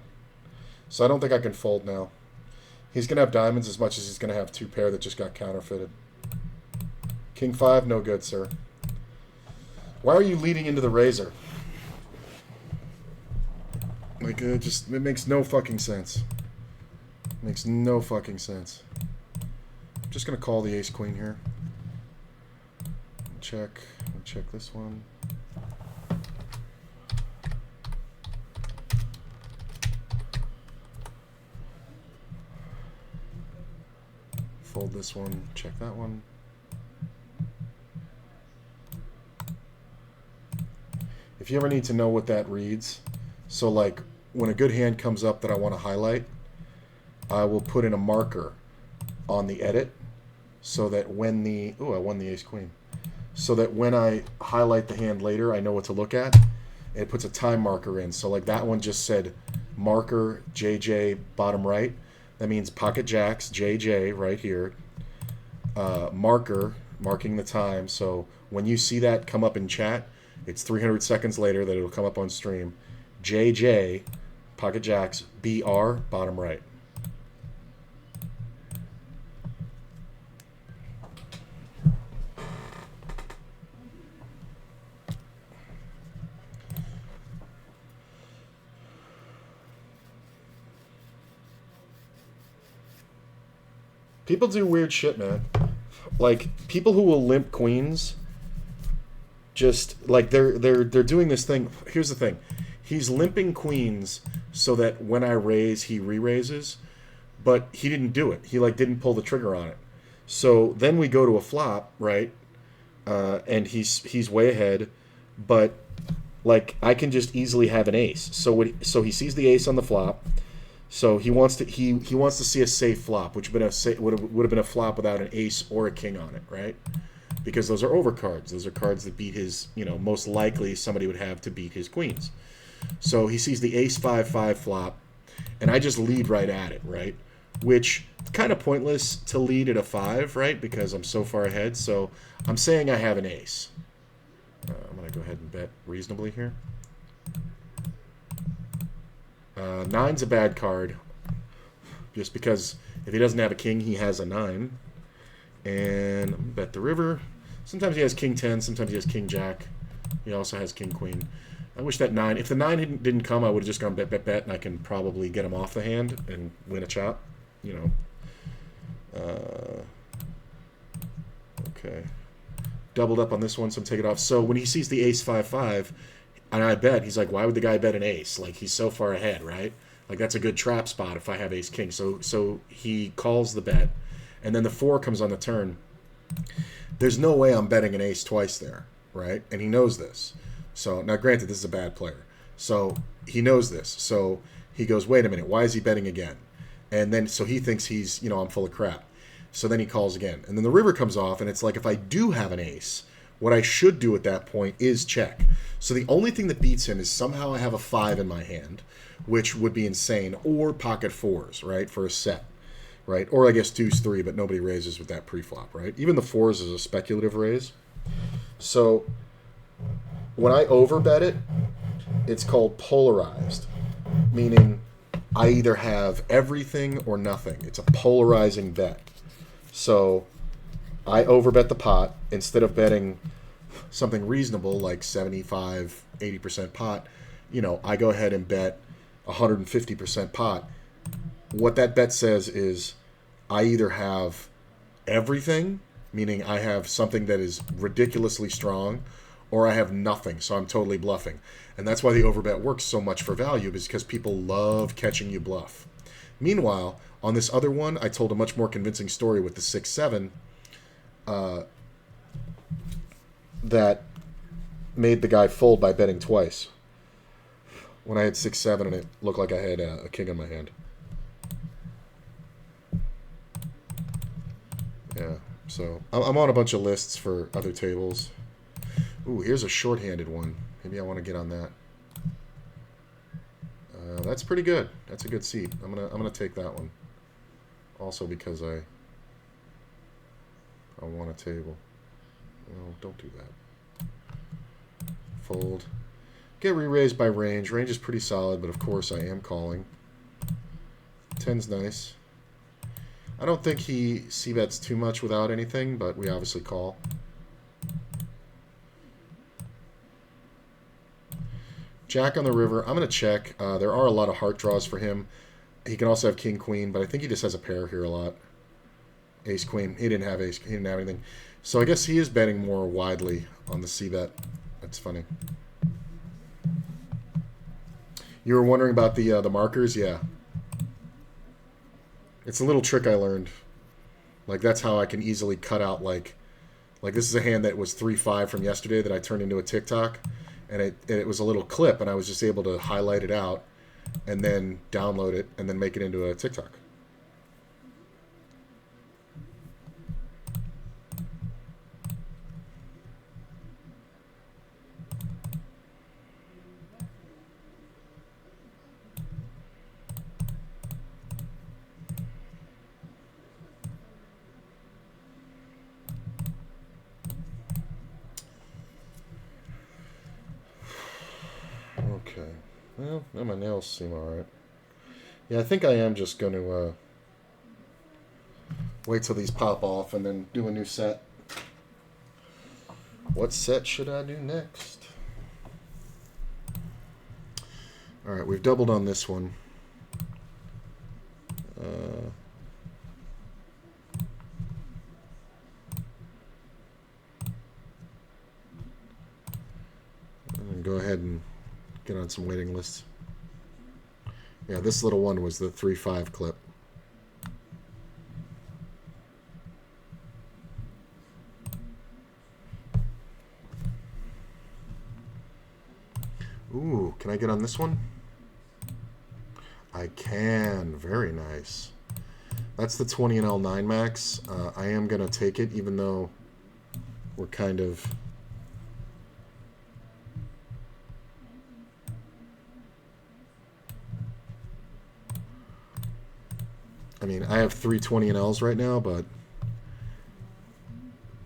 So I don't think I can fold now. He's going to have diamonds as much as he's going to have 2 pair that just got counterfeited. King 5, no good, sir. Why are you leading into the razor? Like, it makes no fucking sense. Makes no fucking sense. I'm just going to call the ace-queen here. Check. Check this one. Fold this one. Check that one. If you ever need to know what that reads, so like when a good hand comes up that I want to highlight, I will put in a marker on the edit so that when the... Ooh, I won the ace-queen. So that when I highlight the hand later, I know what to look at. It puts a time marker in. So like that one just said marker JJ bottom right. That means pocket jacks JJ right here. Marker, marking the time. So when you see that come up in chat, it's 300 seconds later that it'll come up on stream. JJ, pocket jacks, BR, bottom right. People do weird shit, man. Like, people who will limp queens, just, like, they're doing this thing. Here's the thing. He's limping queens so that when I raise, he re-raises. But he didn't do it. He, like, didn't pull the trigger on it. So then we go to a flop, right? And he's way ahead. But, like, I can just easily have an ace. So he sees the ace on the flop. So he wants to see a safe flop, which would have been a flop without an ace or a king on it, right? Because those are overcards. Those are cards that beat his, most likely somebody would have to beat his queens. So he sees the ace 5-5 flop, and I just lead right at it, right? Which is kind of pointless to lead at a 5, right? Because I'm so far ahead. So I'm saying I have an ace. I'm going to go ahead and bet reasonably here. 9's a bad card, just because if he doesn't have a king, he has a 9. And bet the river. Sometimes he has king 10, sometimes he has king jack. He also has king queen. I wish that 9, if the 9 didn't come, I would have just gone bet, bet, bet, and I can probably get him off the hand and win a chop, Okay. Doubled up on this one, so I'm taking it off. So when he sees the ace 5-5, and I bet, he's like, why would the guy bet an ace? Like, he's so far ahead, right? Like, that's a good trap spot if I have ace-king. So he calls the bet, and then the 4 comes on the turn. There's no way I'm betting an ace twice there, right? And he knows this. So, now granted, this is a bad player. So, he knows this. So, he goes, wait a minute, why is he betting again? And then, so he thinks he's, I'm full of crap. So then he calls again. And then the river comes off, and it's like, if I do have an ace, what I should do at that point is check. So the only thing that beats him is somehow I have a 5 in my hand, which would be insane, or pocket 4s, right, for a set, right? Or I guess deuce 3, but nobody raises with that pre-flop, right? Even the 4s is a speculative raise. So when I overbet it, it's called polarized, meaning I either have everything or nothing. It's a polarizing bet. So I overbet the pot instead of betting something reasonable like 75, 80% pot. I go ahead and bet 150% pot. What that bet says is I either have everything, meaning I have something that is ridiculously strong, or I have nothing, so I'm totally bluffing. And that's why the overbet works so much for value, is because people love catching you bluff. Meanwhile, on this other one, I told a much more convincing story with the 6-7 that made the guy fold by betting twice. When I had 6-7 and it looked like I had a king in my hand. Yeah, so I'm on a bunch of lists for other tables. Ooh, here's a short-handed one. Maybe I want to get on that. That's pretty good. That's a good seat. I'm gonna take that one. Also because I want a table. No, don't do that. Fold. Get re-raised by range. Range is pretty solid, but of course I am calling. 10's nice. I don't think he c-bets too much without anything, but we obviously call. Jack on the river. I'm going to check. There are a lot of heart draws for him. He can also have king, queen, but I think he just has a pair here a lot. Ace, queen. He didn't have ace. He didn't have anything. So I guess he is betting more widely on the c-bet. That's funny. You were wondering about the markers? Yeah. It's a little trick I learned. Like, that's how I can easily cut out, like this is a hand that was 3-5 from yesterday that I turned into a TikTok. And it was a little clip, and I was just able to highlight it out and then download it and then make it into a TikTok. Okay. Well, now my nails seem alright. Yeah, I think I am just going to wait till these pop off and then do a new set. What set should I do next? Alright, we've doubled on this one. And go ahead and get on some waiting lists. Yeah, this little one was the 3-5 clip. Ooh, can I get on this one? I can. Very nice. That's the 20 and L9 max. I am going to take it, even though we're kind of... I mean, I have 3 20 and Ls right now, but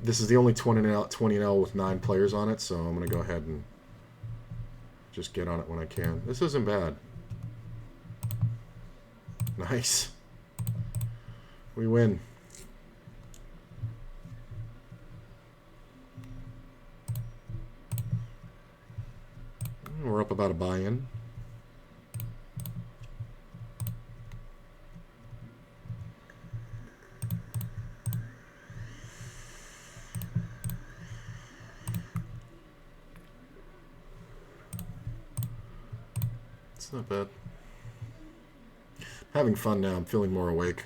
this is the only 20 and L with 9 players on it, so I'm going to go ahead and just get on it when I can. This isn't bad. Nice. We win. We're up about a buy-in. It's not bad. Having fun now. I'm feeling more awake.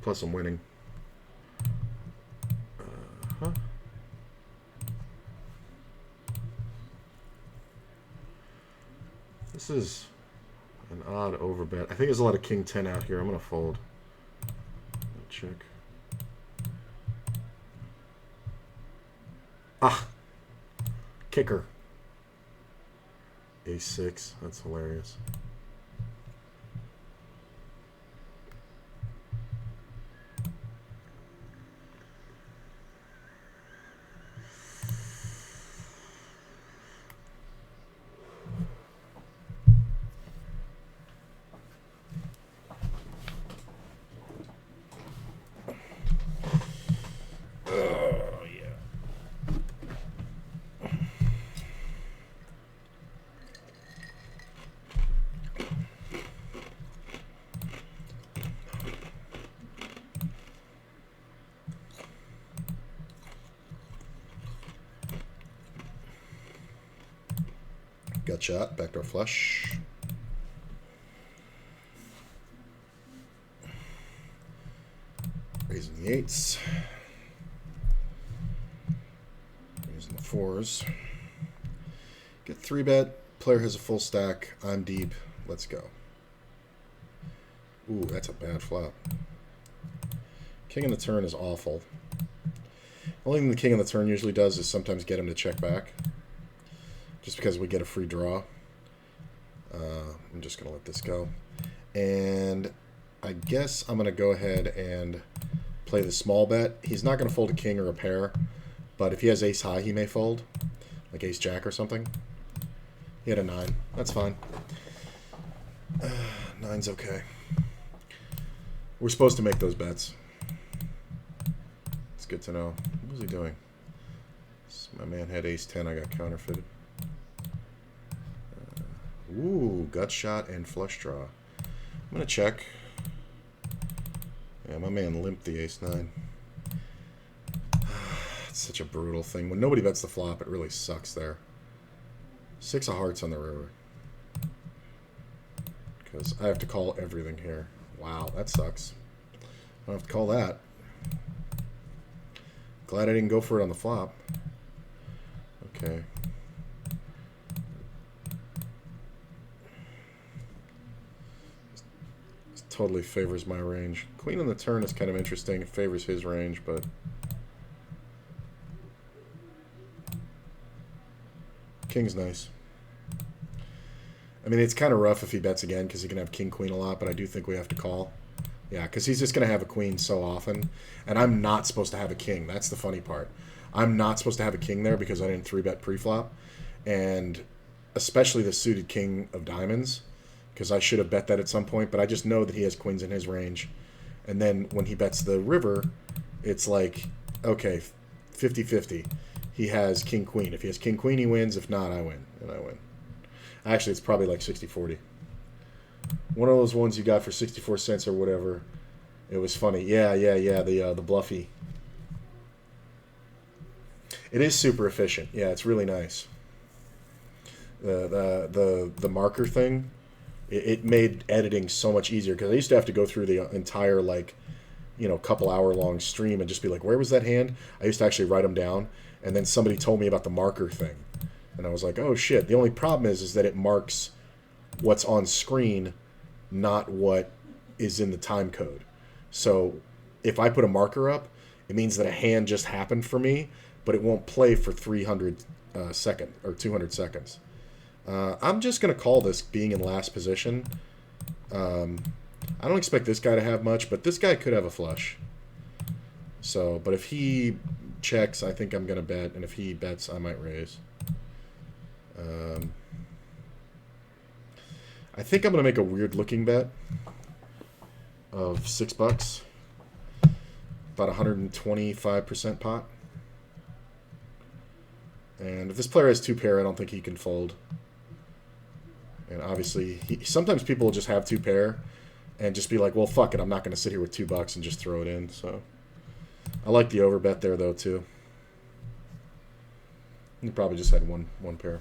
Plus I'm winning. This is an odd overbet. I think there's a lot of king 10 out here. I'm going to fold. Check. Ah! Kicker. A6. That's hilarious. Gut shot, backdoor flush. Raising the 8s. Raising the 4s. Get 3-bet. Player has a full stack. I'm deep. Let's go. Ooh, that's a bad flop. King on the turn is awful. The only thing the king on the turn usually does is sometimes get him to check back. Just because we get a free draw. I'm just going to let this go. And I guess I'm going to go ahead and play the small bet. He's not going to fold a king or a pair. But if he has ace high, he may fold. Like ace jack or something. He had a 9. That's fine. 9's okay. We're supposed to make those bets. It's good to know. What was he doing? So my man had ace 10. I got counterfeited. Ooh, gut shot and flush draw. I'm going to check. Yeah, my man limped the ace 9. It's such a brutal thing. When nobody bets the flop, it really sucks there. 6 of hearts on the river. Because I have to call everything here. Wow, that sucks. I don't have to call that. Glad I didn't go for it on the flop. Okay. This totally favors my range. Queen on the turn is kind of interesting. It favors his range, but... King's nice. I mean, it's kind of rough if he bets again because he can have king, queen a lot, but I do think we have to call. Yeah, because he's just going to have a queen so often. And I'm not supposed to have a king. That's the funny part. I'm not supposed to have a king there because I didn't 3-bet pre-flop. And especially the suited king of diamonds, because I should have bet that at some point, but I just know that he has queens in his range. And then when he bets the river, it's like, okay, 50-50. He has king-queen. If he has king-queen, he wins. If not, I win. And I win. Actually, it's probably like 60-40. One of those ones you got for 64 cents or whatever. It was funny. Yeah, the bluffy. It is super efficient. Yeah, it's really nice. The marker thing, it made editing so much easier because I used to have to go through the entire couple hour long stream and just be like, where was that hand? I used to actually write them down, and then somebody told me about the marker thing. And I was like, oh shit. The only problem is that it marks what's on screen, not what is in the time code. So if I put a marker up, it means that a hand just happened for me, but it won't play for 300 seconds or 200 seconds. I'm just going to call this being in last position. I don't expect this guy to have much, but this guy could have a flush. So, but if he checks, I think I'm going to bet, and if he bets, I might raise. I think I'm going to make a weird looking bet of $6. About 125% pot. And if this player has 2 pair, I don't think he can fold. And obviously, sometimes people will just have 2 pair and just be like, well, fuck it, I'm not going to sit here with $2 and just throw it in. So I like the overbet there, though, too. He probably just had one pair.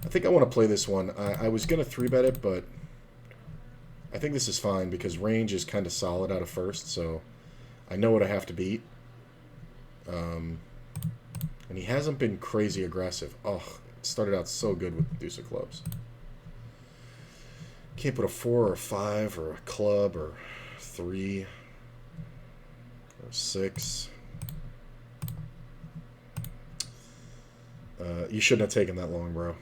I think I want to play this one. I was going to 3-bet it, but I think this is fine because range is kind of solid out of first, so I know what I have to beat. And he hasn't been crazy aggressive. Oh, it started out so good with deuce of clubs. Can't put a 4 or a 5 or a club or 3 or 6. You shouldn't have taken that long, bro.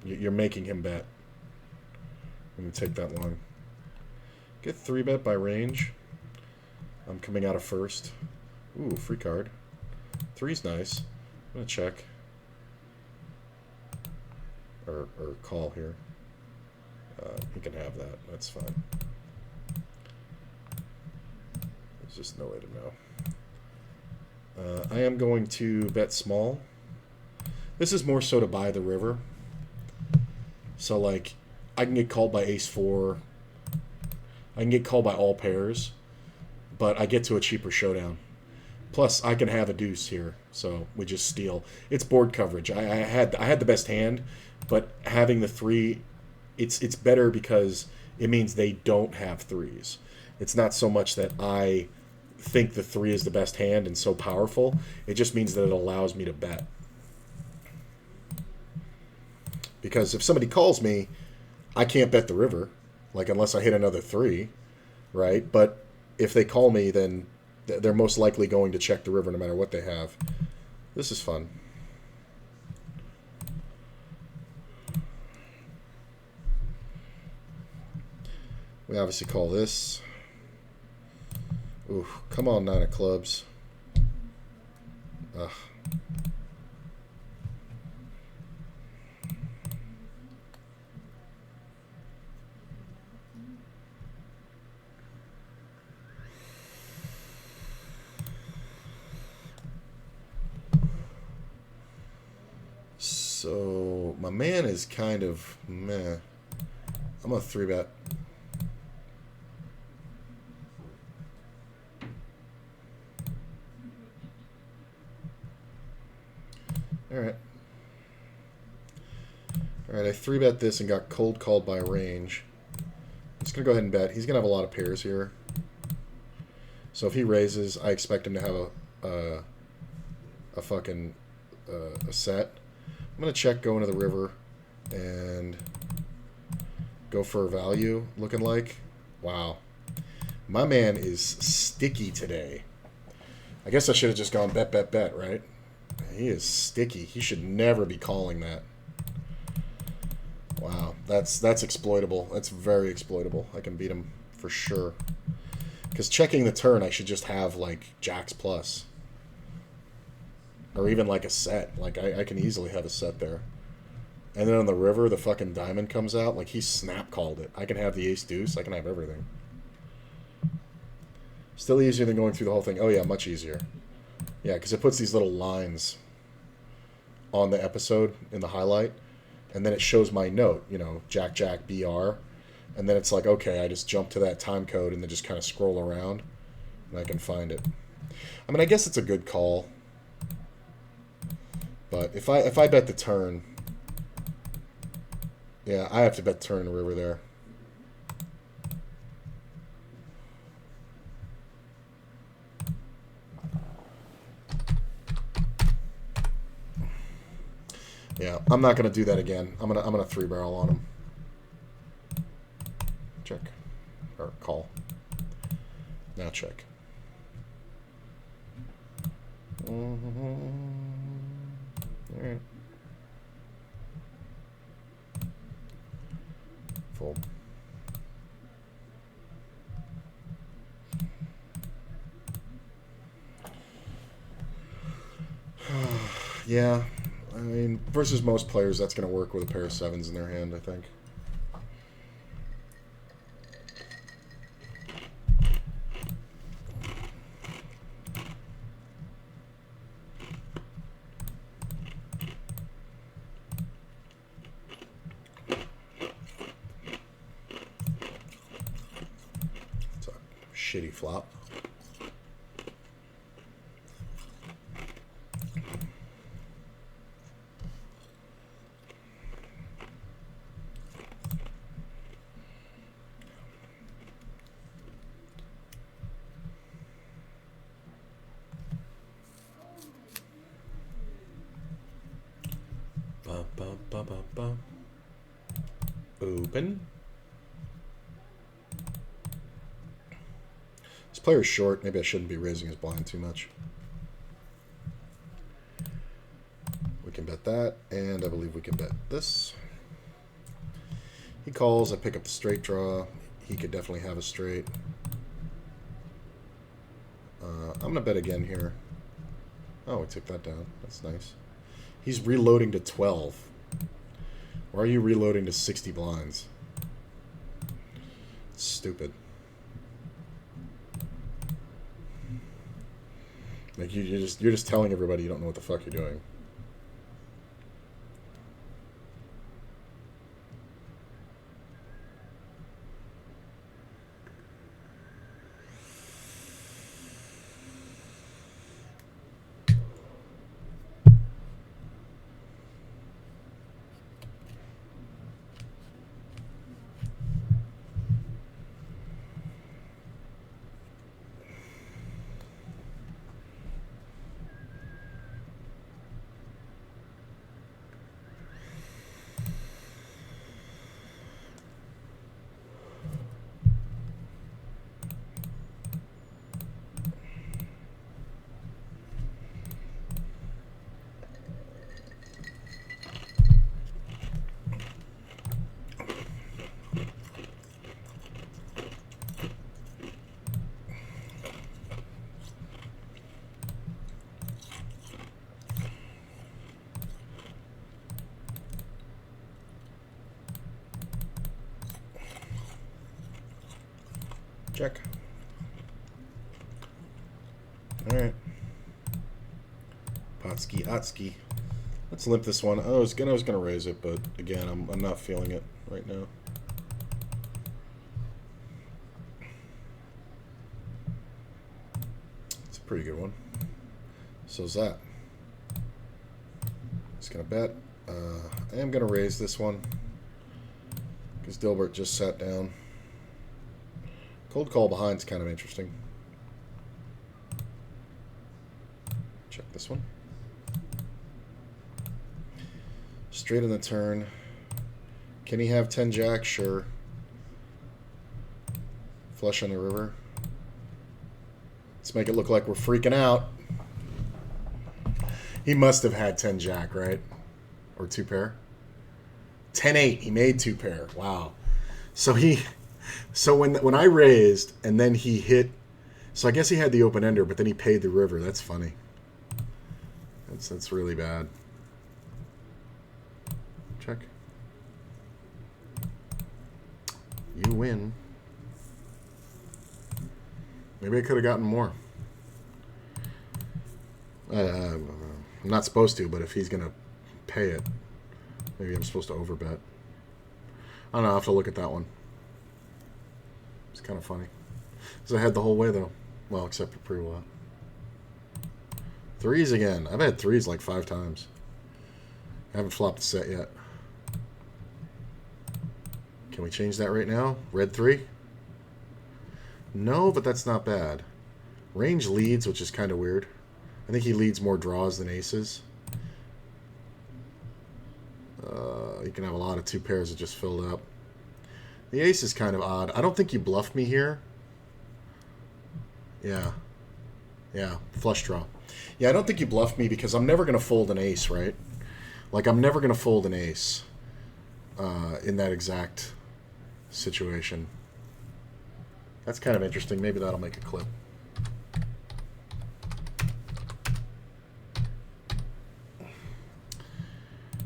You're making him bet. I'm going to take that long. Get 3-bet by range. I'm coming out of first. Ooh, free card. 3's nice. I'm going to check. Or call here. He can have that. That's fine. There's just no way to know. I am going to bet small. This is more so to buy the river. So, like, I can get called by ace-4. I can get called by all pairs. But I get to a cheaper showdown. Plus, I can have a deuce here. So, we just steal. It's board coverage. I had the best hand. But having the 3, it's better because it means they don't have 3s. It's not so much that I think the 3 is the best hand and so powerful. It just means that it allows me to bet. Because if somebody calls me, I can't bet the river, like unless I hit another 3, right? But if they call me, then they're most likely going to check the river no matter what they have. This is fun. We obviously call this. Ooh, come on, 9 of clubs. Ugh. So, my man is kind of meh. I'm going to 3-bet. Alright. Alright, I 3-bet this and got cold called by range. I'm just going to go ahead and bet. He's going to have a lot of pairs here. So if he raises, I expect him to have a fucking a set. I'm going to check going to the river and go for a value, looking like. Wow. My man is sticky today. I guess I should have just gone bet, bet, bet, right? He is sticky. He should never be calling that. Wow. That's exploitable. That's very exploitable. I can beat him for sure. Because checking the turn, I should just have, like, jacks plus. Or even, like, a set. Like, I can easily have a set there. And then on the river, the fucking diamond comes out. Like, he snap called it. I can have the ace deuce. I can have everything. Still easier than going through the whole thing. Oh, yeah, much easier. Yeah, because it puts these little lines on the episode in the highlight. And then it shows my note, you know, Jack, Jack, BR. And then it's like, okay, I just jump to that time code and then just kind of scroll around. And I can find it. I mean, I guess it's a good call. But if I bet the turn... Yeah, I have to bet turn the river there. Yeah, I'm not gonna do that again. I'm gonna 3-barrel on him. Check. Or call. Now check. Alright. Fold. Yeah. I mean, versus most players, that's going to work with a pair of 7s in their hand, I think. It's a shitty flop. Open. This player's short. Maybe I shouldn't be raising his blind too much. We can bet that, and I believe we can bet this. He calls. I pick up the straight draw. He could definitely have a straight. I'm going to bet again here. Oh, we took that down. That's nice. He's reloading to 12. Why are you reloading to 60 blinds? It's stupid. Like you're just telling everybody you don't know what the fuck you're doing. Check. Alright. Potski, hotski. Let's limp this one. I was gonna raise it, but again, I'm not feeling it right now. It's a pretty good one. So's that. Just gonna bet. I am gonna raise this one because Dilbert just sat down. Cold call behind's kind of interesting. Check this one. Straight on the turn. Can he have 10 jack? Sure. Flush on the river. Let's make it look like we're freaking out. He must have had 10 jack, right? Or 2 pair. 10-8. He made 2 pair. Wow. So when I raised and then he hit, so I guess he had the open ender, but then he paid the river. That's funny. That's really bad. Check. You win. Maybe I could have gotten more. I'm not supposed to, but if he's gonna pay it, maybe I'm supposed to overbet. I don't know. I'll have to look at that one. It's kind of funny. Because I had the whole way, though. Well, except for pre-lot. 3s again. I've had 3s like 5 times. I haven't flopped the set yet. Can we change that right now? Red 3? No, but that's not bad. Range leads, which is kind of weird. I think he leads more draws than aces. You can have a lot of 2 pairs that just filled up. The ace is kind of odd. I don't think you bluffed me here. Yeah. Yeah, flush draw. Yeah, I don't think you bluffed me because I'm never going to fold an ace, right? Like, I'm never going to fold an ace in that exact situation. That's kind of interesting. Maybe that'll make a clip.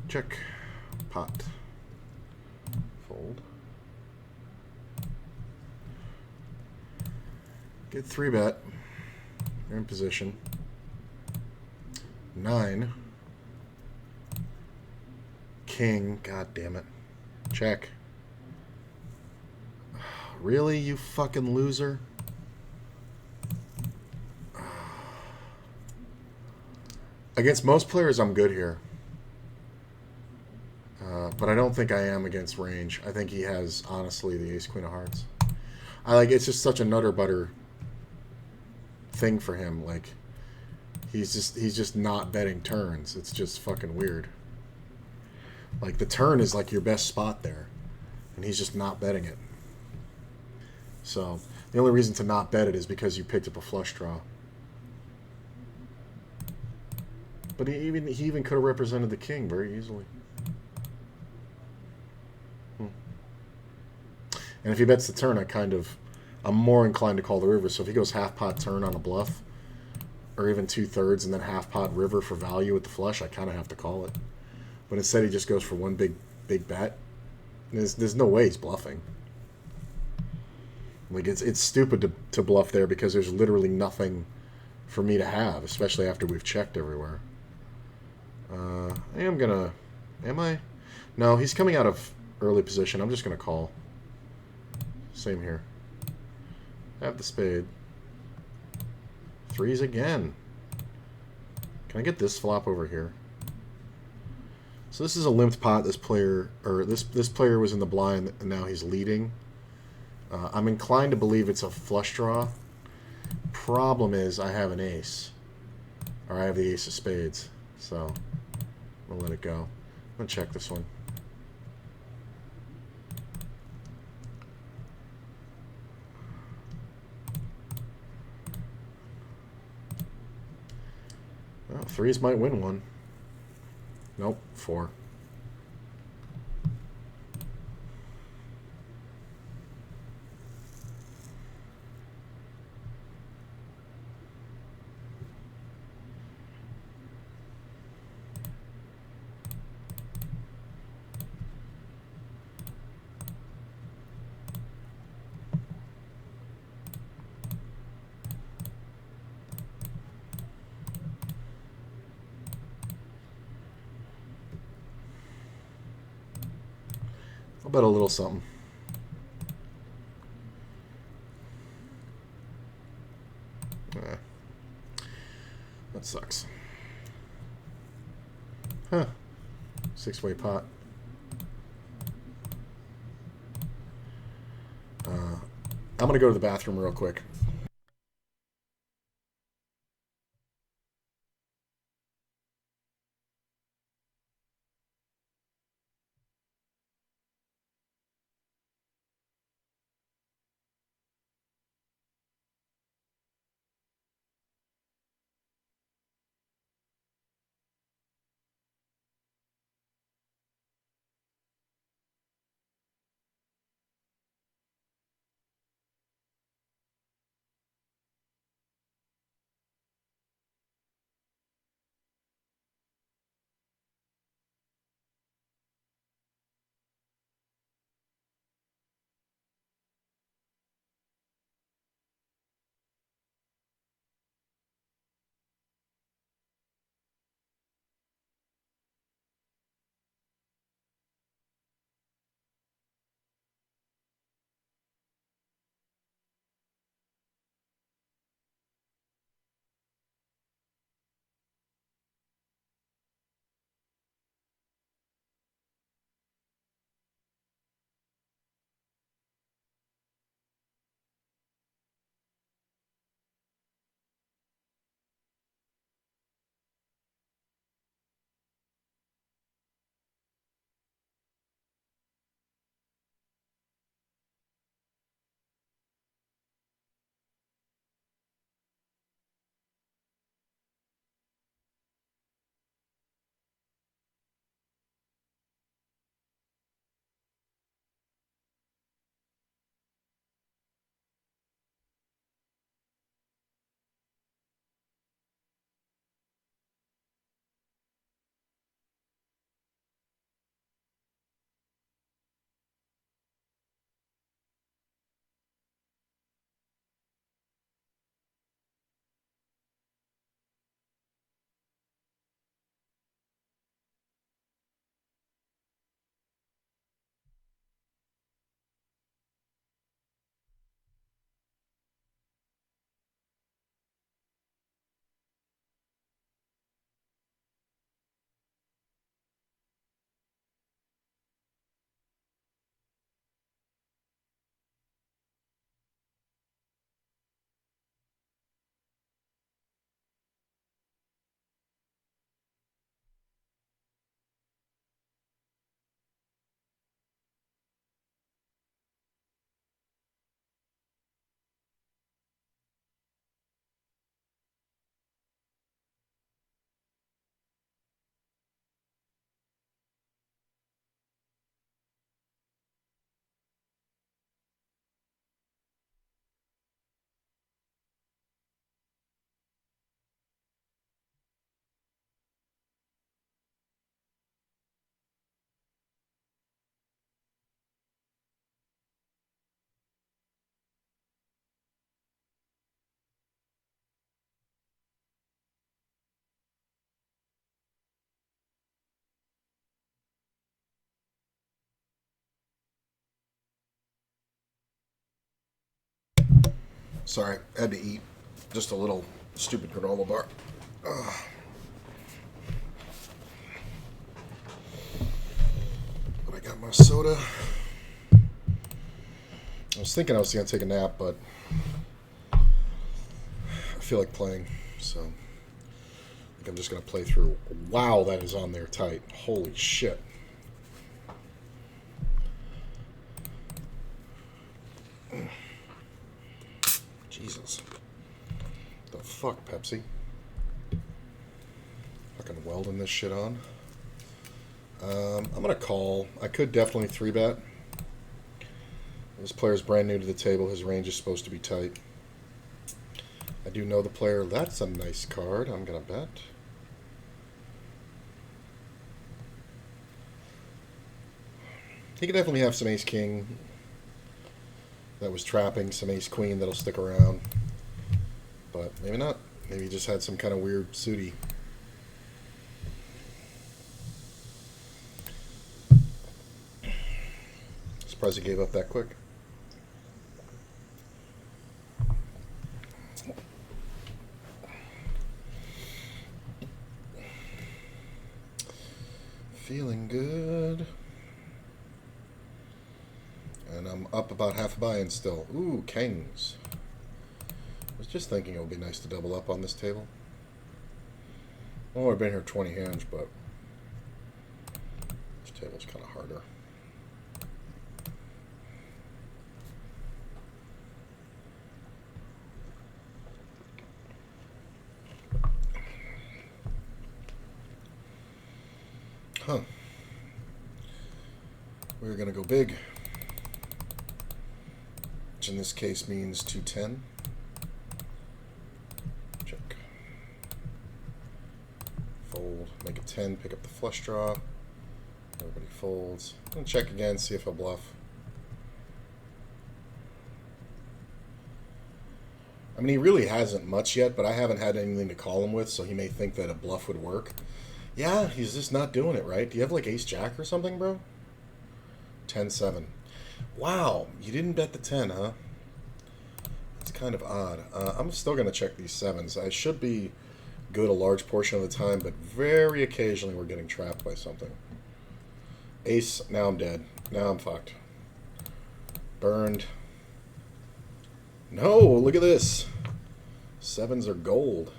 Check. Pot. Fold. Get 3-bet. You're in position. 9. King. God damn it. Check. Really, you fucking loser? Against most players, I'm good here. But I don't think I am against range. I think he has, honestly, the ace-queen of hearts. It's just such a nutter butter thing for him. Like, he's just not betting turns. It's just fucking weird. Like, the turn is like your best spot there, and he's just not betting it. So the only reason to not bet it is because you picked up a flush draw. But he even could have represented the king very easily. And if he bets the turn, I'm more inclined to call the river. So if he goes half pot turn on a bluff, or even 2/3 and then half pot river for value with the flush, I kind of have to call it. But instead he just goes for one big bet. There's no way he's bluffing. Like, it's stupid to bluff there because there's literally nothing for me to have, especially after we've checked everywhere. I am gonna... Am I? No, he's coming out of early position. I'm just gonna call. Same here. Have the spade. Threes again. Can I get this flop over here? So this is a limped pot. This player, or this player was in the blind, and now he's leading. I'm inclined to believe it's a flush draw. Problem is, I have an ace, or I have the ace of spades. So I'll let it go. I'm gonna check this one. Well, threes might win one. Nope, four. I'll bet a little something. That sucks. Huh. Six-way pot. I'm going to go to the bathroom real quick. Sorry, I had to eat just a little stupid granola bar. Ugh. But I got my soda. I was thinking I was going to take a nap, but I feel like playing, so I think I'm just going to play through. Wow, that is on there tight. Holy shit. Jesus. The fuck, Pepsi? Fucking welding this shit on. I'm going to call. I could definitely 3-bet. This player's brand new to the table. His range is supposed to be tight. I do know the player. That's a nice card. I'm going to bet. He could definitely have some ace-king that was trapping, some ace-queen that'll stick around. But maybe not. Maybe he just had some kind of weird suity. Surprised he gave up that quick. Feeling good. And I'm up about half a buy-in still. Ooh, kings. I was just thinking it would be nice to double up on this table. Well, I've been here 20 hands, but this table's kind of harder. Huh. We're going to go big, which in this case means 210. Check. Fold. Make a 10. Pick up the flush draw. Everybody folds. And check again, see if he'll bluff. I mean, he really hasn't much yet, but I haven't had anything to call him with, so he may think that a bluff would work. Yeah, he's just not doing it, right? Do you have like ace-jack or something, bro? 10-7. Wow, you didn't bet the 10, huh? It's kind of odd. I'm still going to check these 7s. I should be good a large portion of the time, but very occasionally we're getting trapped by something. Ace, now I'm dead. Now I'm fucked. Burned. No, look at this. 7s are gold.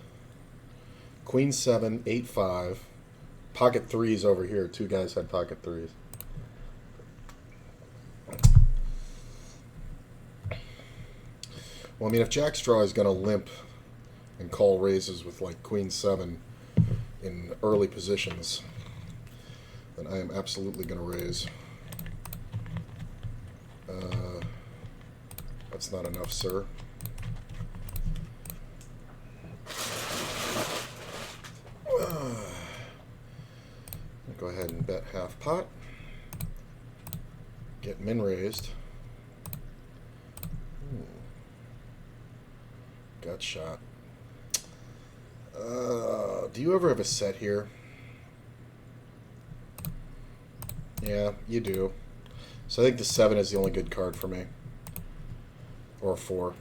Queen 7, 8-5. Pocket 3s over here. Two guys had pocket 3s. Well, I mean, if Jack Straw is going to limp and call raises with like Queen 7 in early positions, then I am absolutely going to raise. That's not enough, sir. Go ahead and bet half pot. Get min raised. Gut shot. Do you ever have a set here? Yeah, you do. So I think the 7 is the only good card for me. Or a 4.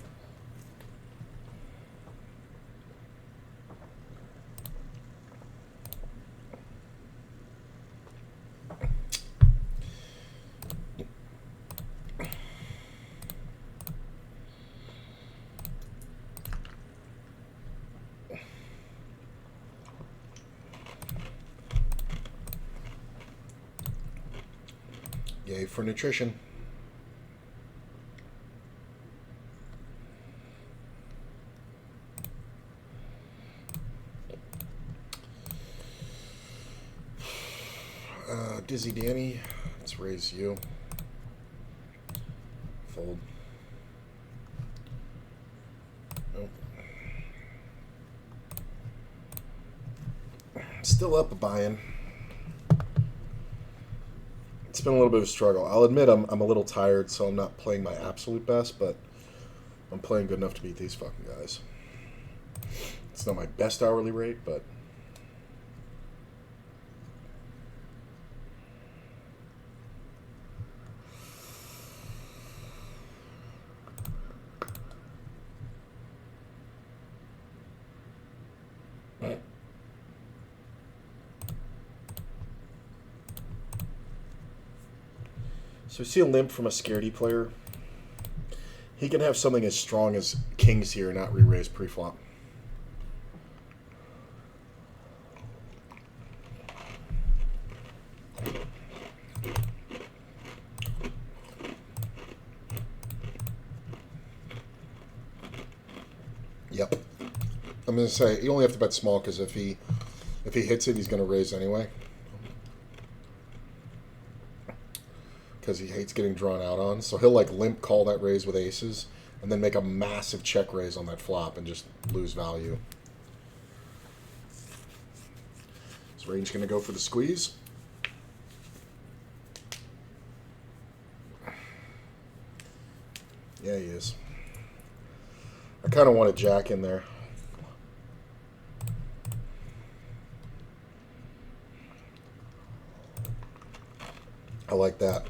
Yay for nutrition. Dizzy Danny, let's raise you. Fold. Nope. Still up a buy-in. It's been a little bit of a struggle. I'll admit I'm a little tired, so I'm not playing my absolute best, but I'm playing good enough to beat these fucking guys. It's not my best hourly rate, but So we see a limp from a scaredy player. He can have something as strong as kings here and not re-raise pre-flop. Yep. I'm going to say you only have to bet small because if he hits it, he's going to raise anyway. Because he hates getting drawn out on. So he'll like limp call that raise with aces and then make a massive check raise on that flop and just lose value. Is range going to go for the squeeze? Yeah, he is. I kind of want a jack in there. I like that.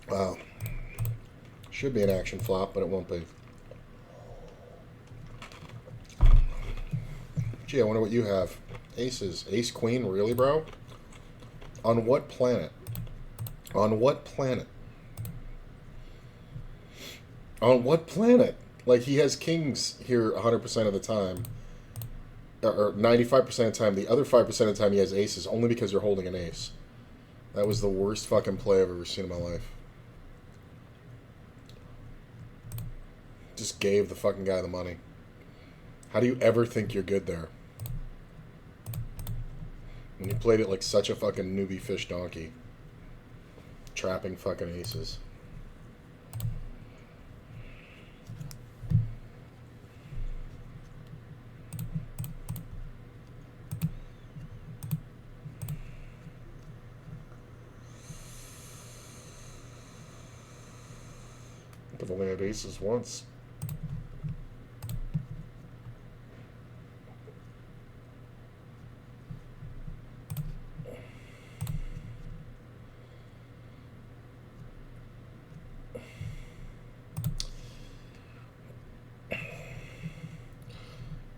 Wow. Should be an action flop, but it won't be. Gee, I wonder what you have. Aces. Ace, queen, really, bro? On what planet? On what planet? On what planet? Like, he has kings here 100% of the time. Or 95% of the time. The other 5% of the time he has aces, only because you're holding an ace. That was the worst fucking play I've ever seen in my life. Just gave the fucking guy the money. How do you ever think you're good there? When you played it like such a fucking newbie fish donkey. Trapping fucking aces. I've only had aces once.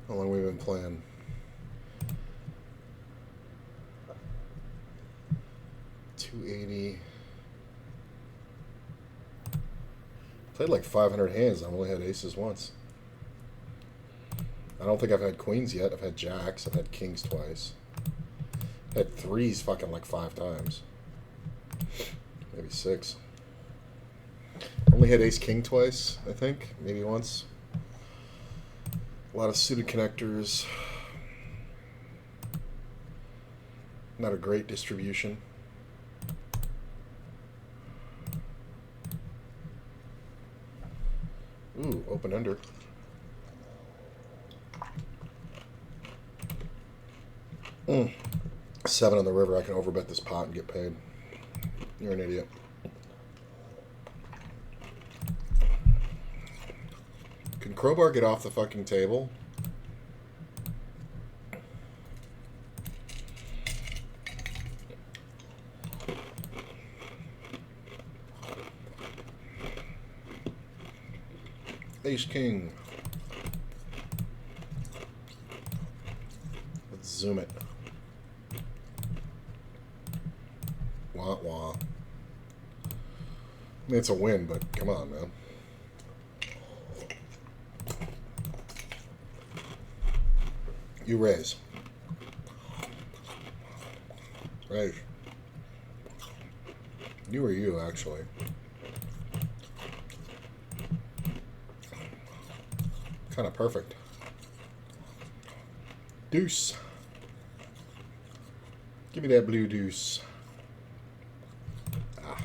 How long have we been playing? 280. Played like 500 hands. I've only had aces once. I don't think I've had queens yet. I've had jacks. I've had kings twice. I've had threes fucking like 5 times. Maybe 6. Only had ace king twice, I think. Maybe once. A lot of suited connectors. Not a great distribution. Ooh, open under. Mm. 7 on the river. I can overbet this pot and get paid. You're an idiot. Can Crowbar get off the fucking table? Ace King. Let's zoom it. Wah wah. I mean, it's a win, but come on, man. You raise. Raise. You or you, actually. Kind of perfect. Deuce. Give me that blue deuce. Ah.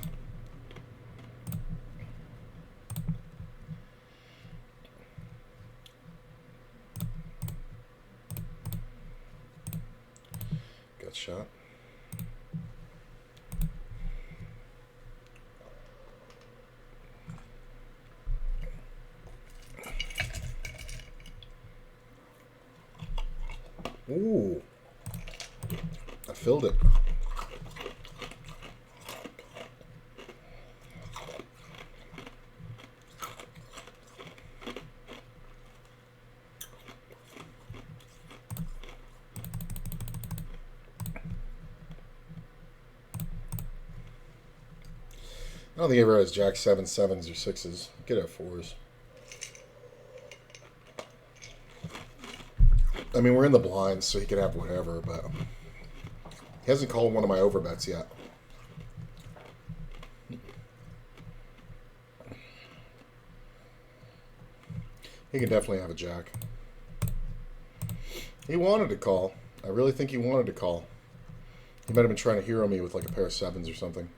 Got shot. Ooh. I filled it. don't think he ever has jack 7, 7s, or 6s. Could have 4s. I mean, we're in the blinds, so he could have whatever, but he hasn't called one of my overbets yet. He can definitely have a jack. He wanted to call. I really think he wanted to call. He might have been trying to hero me with like a pair of 7s or something.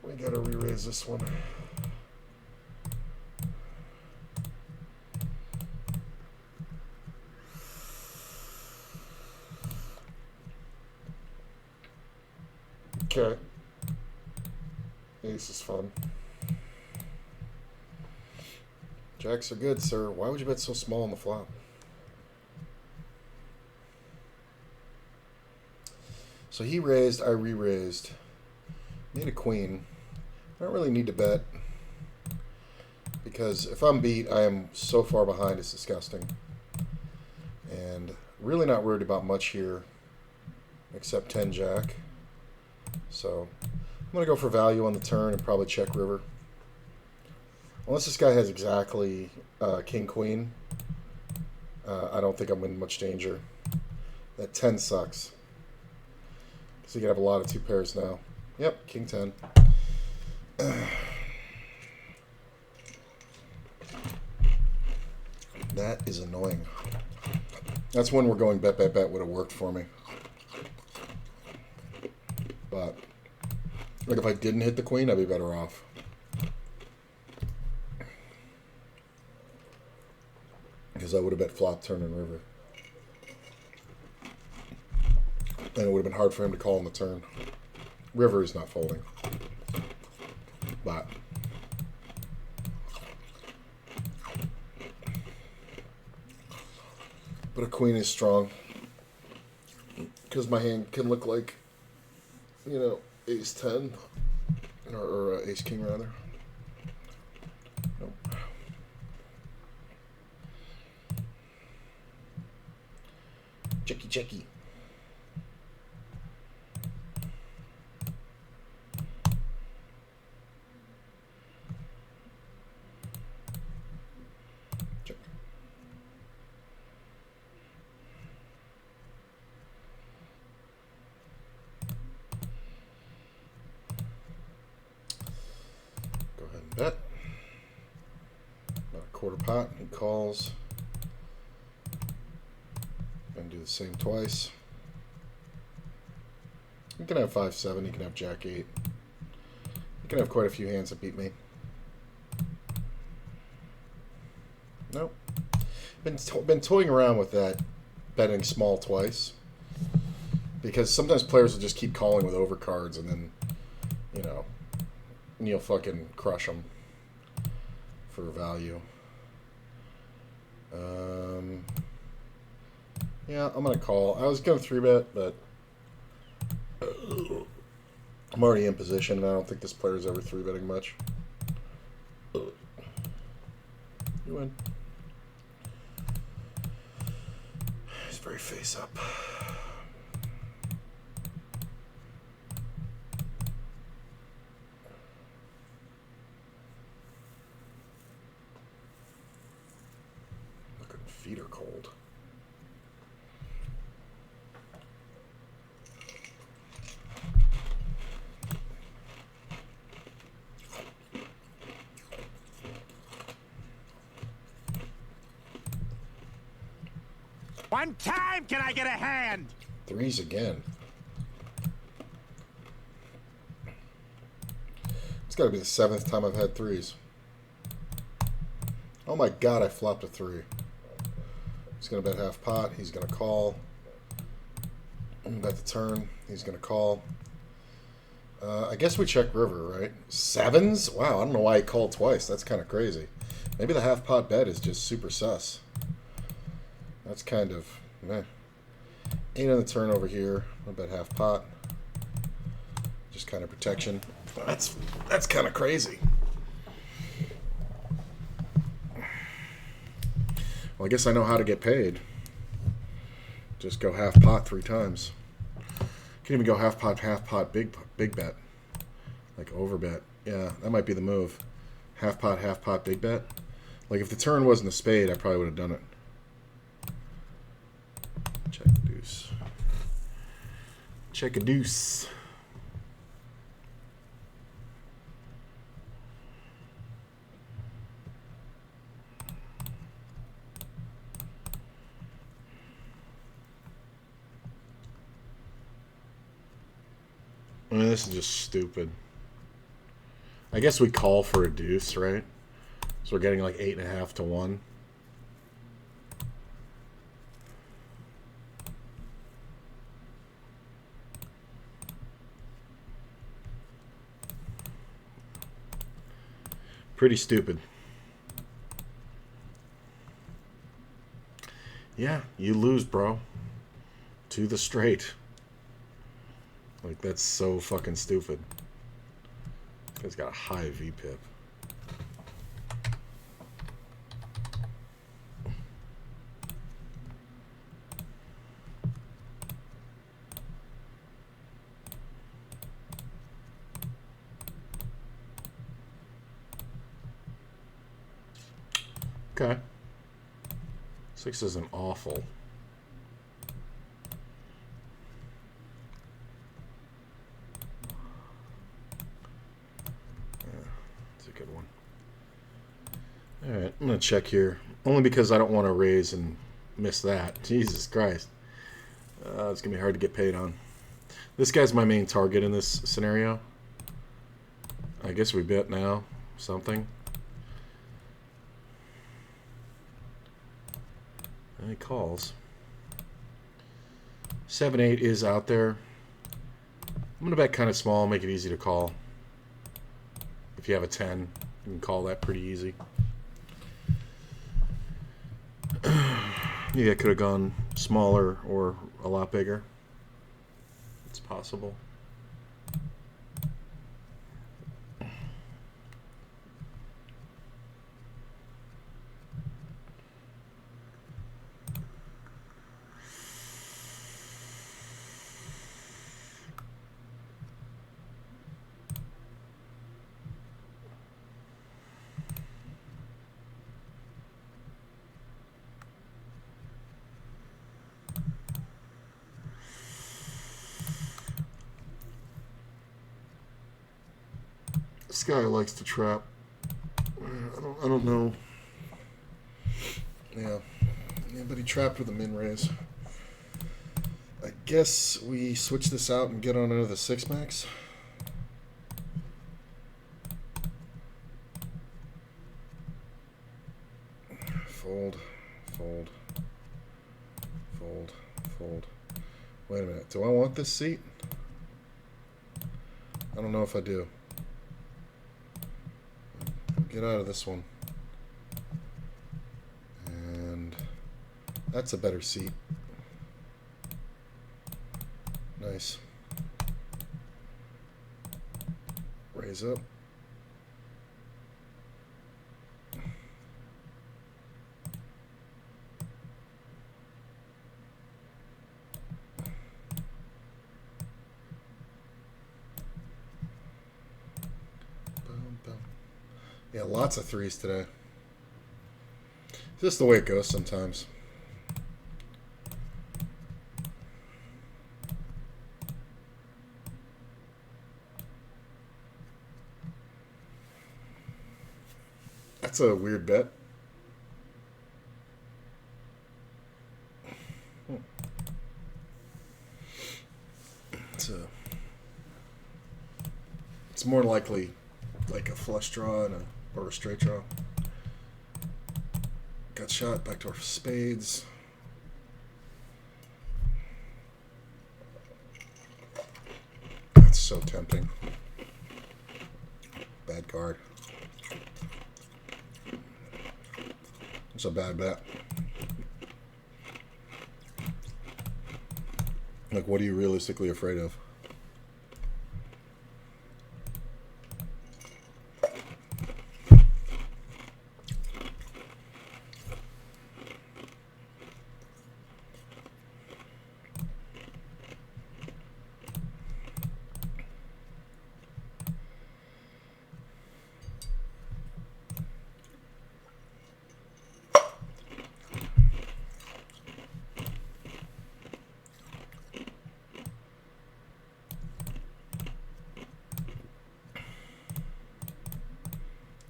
We gotta re-raise this one. Okay. Ace is fun. Jacks are good, sir. Why would you bet so small on the flop? So he raised, I re-raised. Made a queen. I don't really need to bet. Because if I'm beat, I am so far behind, it's disgusting. And really not worried about much here. Except 10 jack. So I'm going to go for value on the turn and probably check river. Unless this guy has exactly king queen, I don't think I'm in much danger. That 10 sucks. So you can have a lot of 2 pairs now. Yep, king 10. That is annoying. That's when we're going bet, bet, bet would have worked for me. But like if I didn't hit the queen, I'd be better off. Because I would have bet flop, turn, and river. And it would have been hard for him to call on the turn. River is not folding. But a queen is strong. Because my hand can look like, you know, ace 10. Or ace king, rather. Nope. Checky, checky. Check. Go ahead and bet. About a quarter pot. He calls. And do the same twice. You can have 5-7. You can have jack 8. You can have quite a few hands that beat me. Nope. Been toying around with that betting small twice. Because sometimes players will just keep calling with overcards and then, you know, and you'll fucking crush them for value. Yeah, I'm going to call. I was going to 3-bet, but I'm already in position, and I don't think this player's ever 3-betting much. You win. He's very face up. Look, feet are cold. One time can I get a hand? 3s again. It's got to be the 7th time I've had 3s. Oh my god, I flopped a 3. He's going to bet half pot. He's going to call. I'm going to bet the turn. He's going to call. I guess we check river, right? Sevens? Wow, I don't know why he called twice. That's kind of crazy. Maybe the half pot bet is just super sus. That's kind of meh. 8 on the turn over here. I bet half pot. Just kind of protection. That's kind of crazy. Well, I guess I know how to get paid. Just go half pot 3 times. Can even go half pot, big bet. Like over bet. Yeah, that might be the move. Half pot, big bet. Like if the turn wasn't a spade, I probably would have done it. Check a deuce. Check a deuce. I mean, this is just stupid. I guess we call for a deuce, right? So we're getting like 8.5 to 1. Pretty stupid. Yeah, you lose, bro. To the straight. Like, that's so fucking stupid. He's got a high VPIP. Okay. 6 isn't awful. It's a good one. Alright, I'm going to check here. Only because I don't want to raise and miss that. Jesus Christ. It's going to be hard to get paid on. This guy's my main target in this scenario. I guess we bet now. Something. And he calls. 7-8 is out there. I'm going to bet kind of small, make it easy to call. If you have a 10, you can call that pretty easy. Maybe I could have gone smaller or a lot bigger. It's possible. This guy likes to trap. I don't know. Yeah, but he trapped with a min raise. I guess we switch this out and get on under the 6 max. Fold, fold, fold, fold. Wait a minute. Do I want this seat? I don't know if I do. Get out of this one. And that's a better seat. Nice. Raise up. Yeah, lots of 3s today. Just the way it goes sometimes. That's a weird bet. It's more likely like a flush draw and or a straight draw. Got shot, backdoor spades. That's so tempting. Bad card. It's a bad bet. Like, what are you realistically afraid of?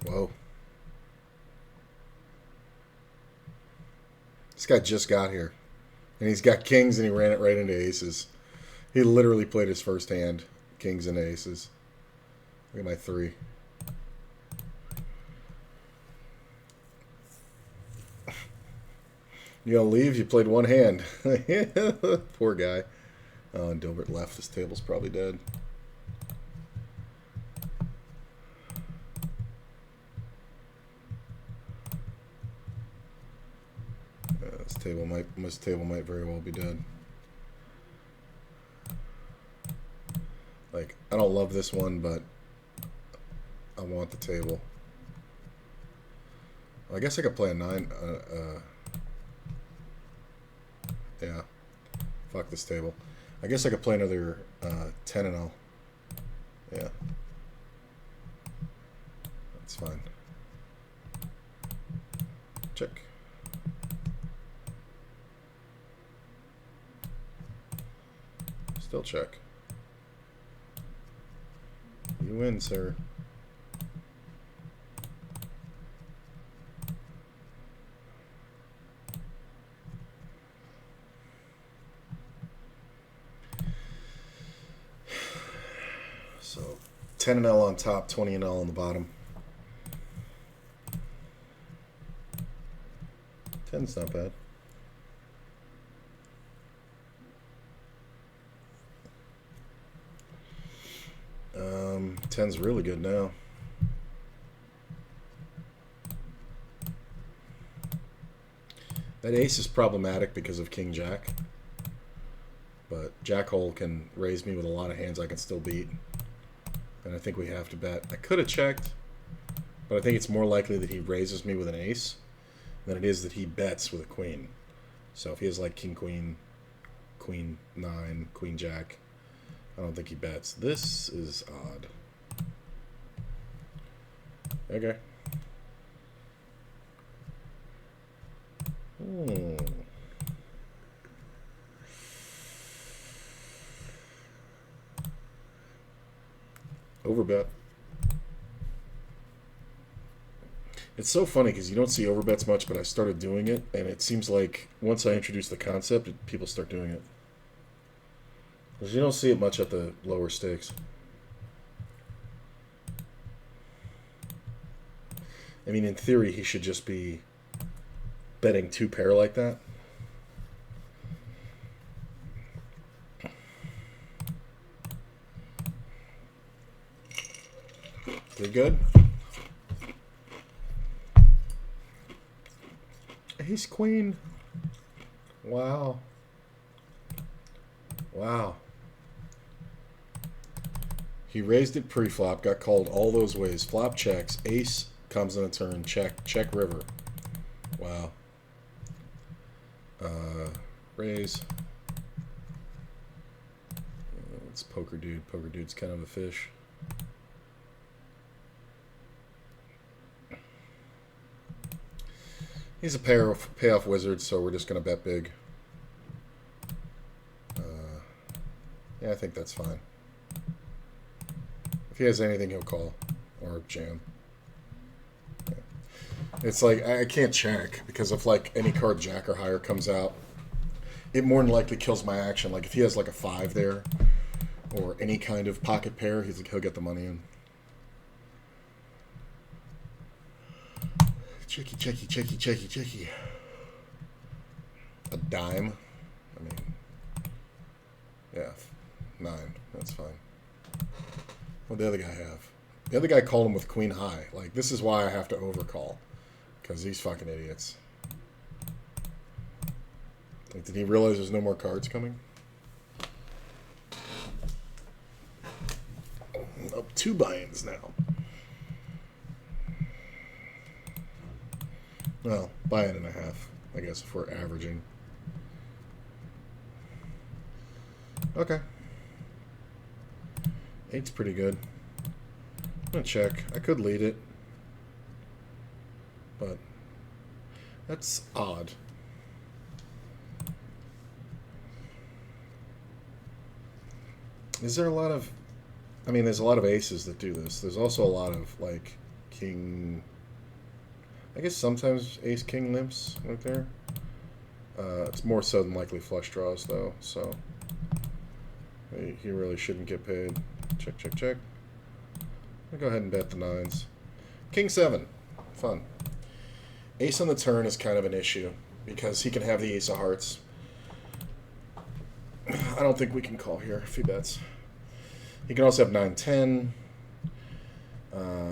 Whoa. This guy just got here. And he's got kings and he ran it right into aces. He literally played his first hand. Kings and aces. Look at my 3. You gonna leave? You played one hand. Poor guy. Oh, and Dilbert left. This table's probably dead. This table might very well be dead. Like, I don't love this one, but I want the table. Well, I guess I could play a 9. Yeah. Fuck this table. I guess I could play another 10 and 0. Yeah. That's fine. Check. Still check. You win, sir. So 10 and L on top, 20 and L on the bottom. 10's not bad. Ten's really good now. That ace is problematic because of King Jack. But Jack hole can raise me with a lot of hands I can still beat. And I think we have to bet. I could have checked, but I think it's more likely that he raises me with an ace than it is that he bets with a queen. So if he has like King Queen, Queen 9, Queen Jack, I don't think he bets. This is odd. Okay. Overbet. It's so funny because you don't see overbets much, but I started doing it, and it seems like once I introduce the concept, people start doing it. Because you don't see it much at the lower stakes. I mean, in theory, he should just be betting 2 pair like that. They're good. Ace Queen. Wow. Wow. He raised it pre-flop, got called all those ways. Flop checks, ace comes in a turn, check, check river. Wow. Raise. It's Poker Dude. Poker Dude's kind of a fish. He's a payoff wizard, so we're just going to bet big. Yeah, I think that's fine. If he has anything, he'll call or jam. Yeah. It's like I can't check because if like any card Jack or higher comes out, it more than likely kills my action. Like if he has like a 5 there or any kind of pocket pair, he'll get the money in. Checky, checky, checky, checky, checky. A dime. I mean, yeah, 9. That's fine. What'd the other guy have? The other guy called him with queen high. Like, this is why I have to overcall. Because these fucking idiots. Like, did he realize there's no more cards coming? Up 2 buy-ins now. Well, buy-in and a half, I guess, if we're averaging. Okay. 8's pretty good. I'm gonna check. I could lead it. But that's odd. Is there a lot of... I mean, there's a lot of aces that do this. There's also a lot of, like, king... I guess sometimes ace-king limps right there. It's more so than likely flush draws, though, so... He really shouldn't get paid. Check, check, check. I'll go ahead and bet the 9s. King 7. Fun. Ace on the turn is kind of an issue, because he can have the ace of hearts. I don't think we can call here if he bets. He can also have 9-10.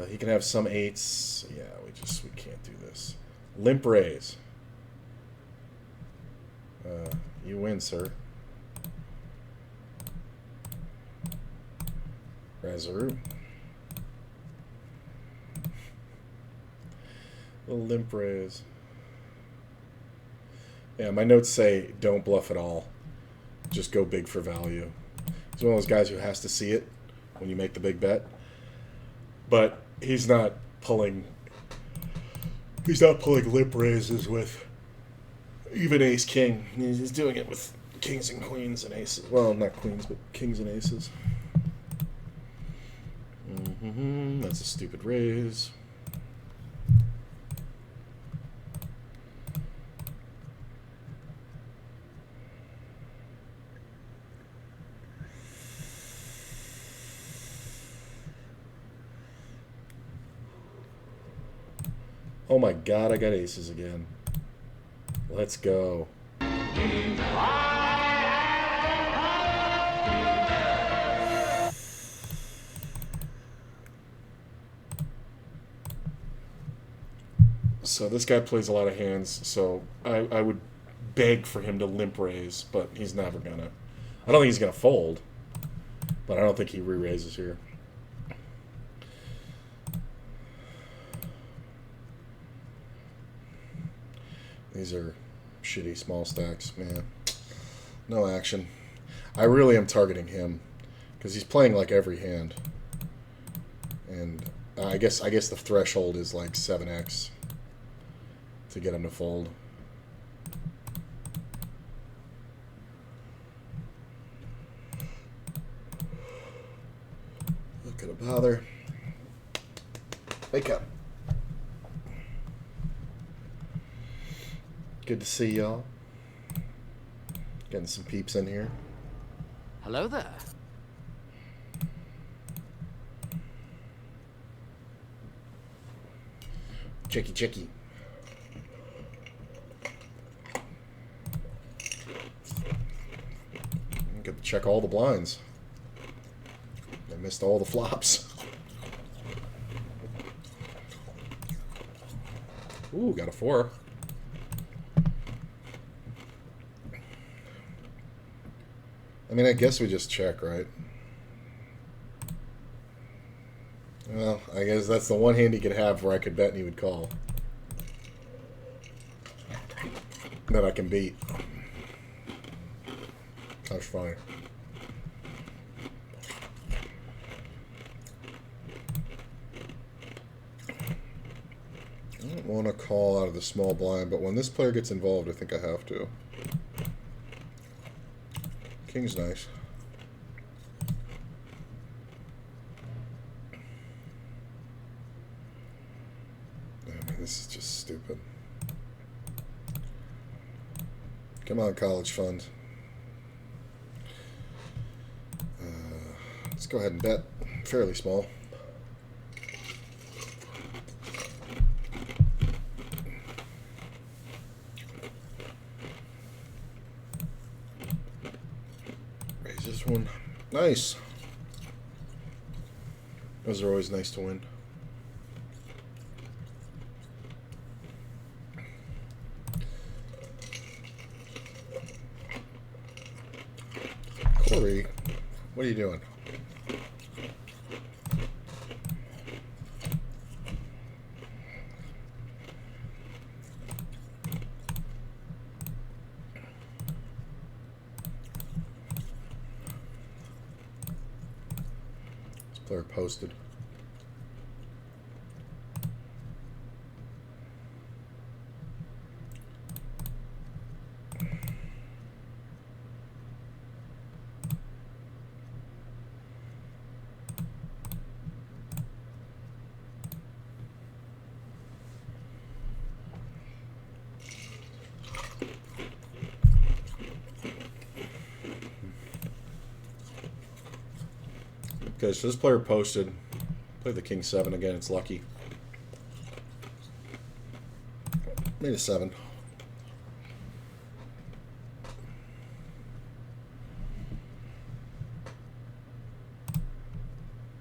He can have some 8s. Yeah, we can't do this. Limp raise. You win, sir. Razaroo. Little limp raise. Yeah, my notes say don't bluff at all. Just go big for value. He's one of those guys who has to see it when you make the big bet. But he's not pulling limp raises with even ace king. He's doing it with kings and queens and aces. Well, not queens, but kings and aces. That's a stupid raise. Oh my god, I got aces again. Let's go. So this guy plays a lot of hands, so I would beg for him to limp raise, but he's never gonna. I don't think he's gonna fold, but I don't think he re-raises here. These are shitty small stacks, man. No action. I really am targeting him because he's playing like every hand, and I guess the threshold is like 7x to get him to fold. Not gonna bother. Wake up. Good to see y'all. Getting some peeps in here. Hello there. Checky. Got to check all the blinds. I missed all the flops. Ooh, got a 4. I mean, I guess we just check, right? Well, I guess that's the one hand he could have where I could bet and he would call. That I can beat. That's funny. I don't want to call out of the small blind, but when this player gets involved, I think I have to. King's nice. I mean, this is just stupid. Come on, college fund. Let's go ahead and bet. Fairly small. Raise this one. Nice. Those are always nice to win. Corey, what are you doing? This player posted. Okay, so this player posted. Play the King 7 again. It's lucky. Made a 7.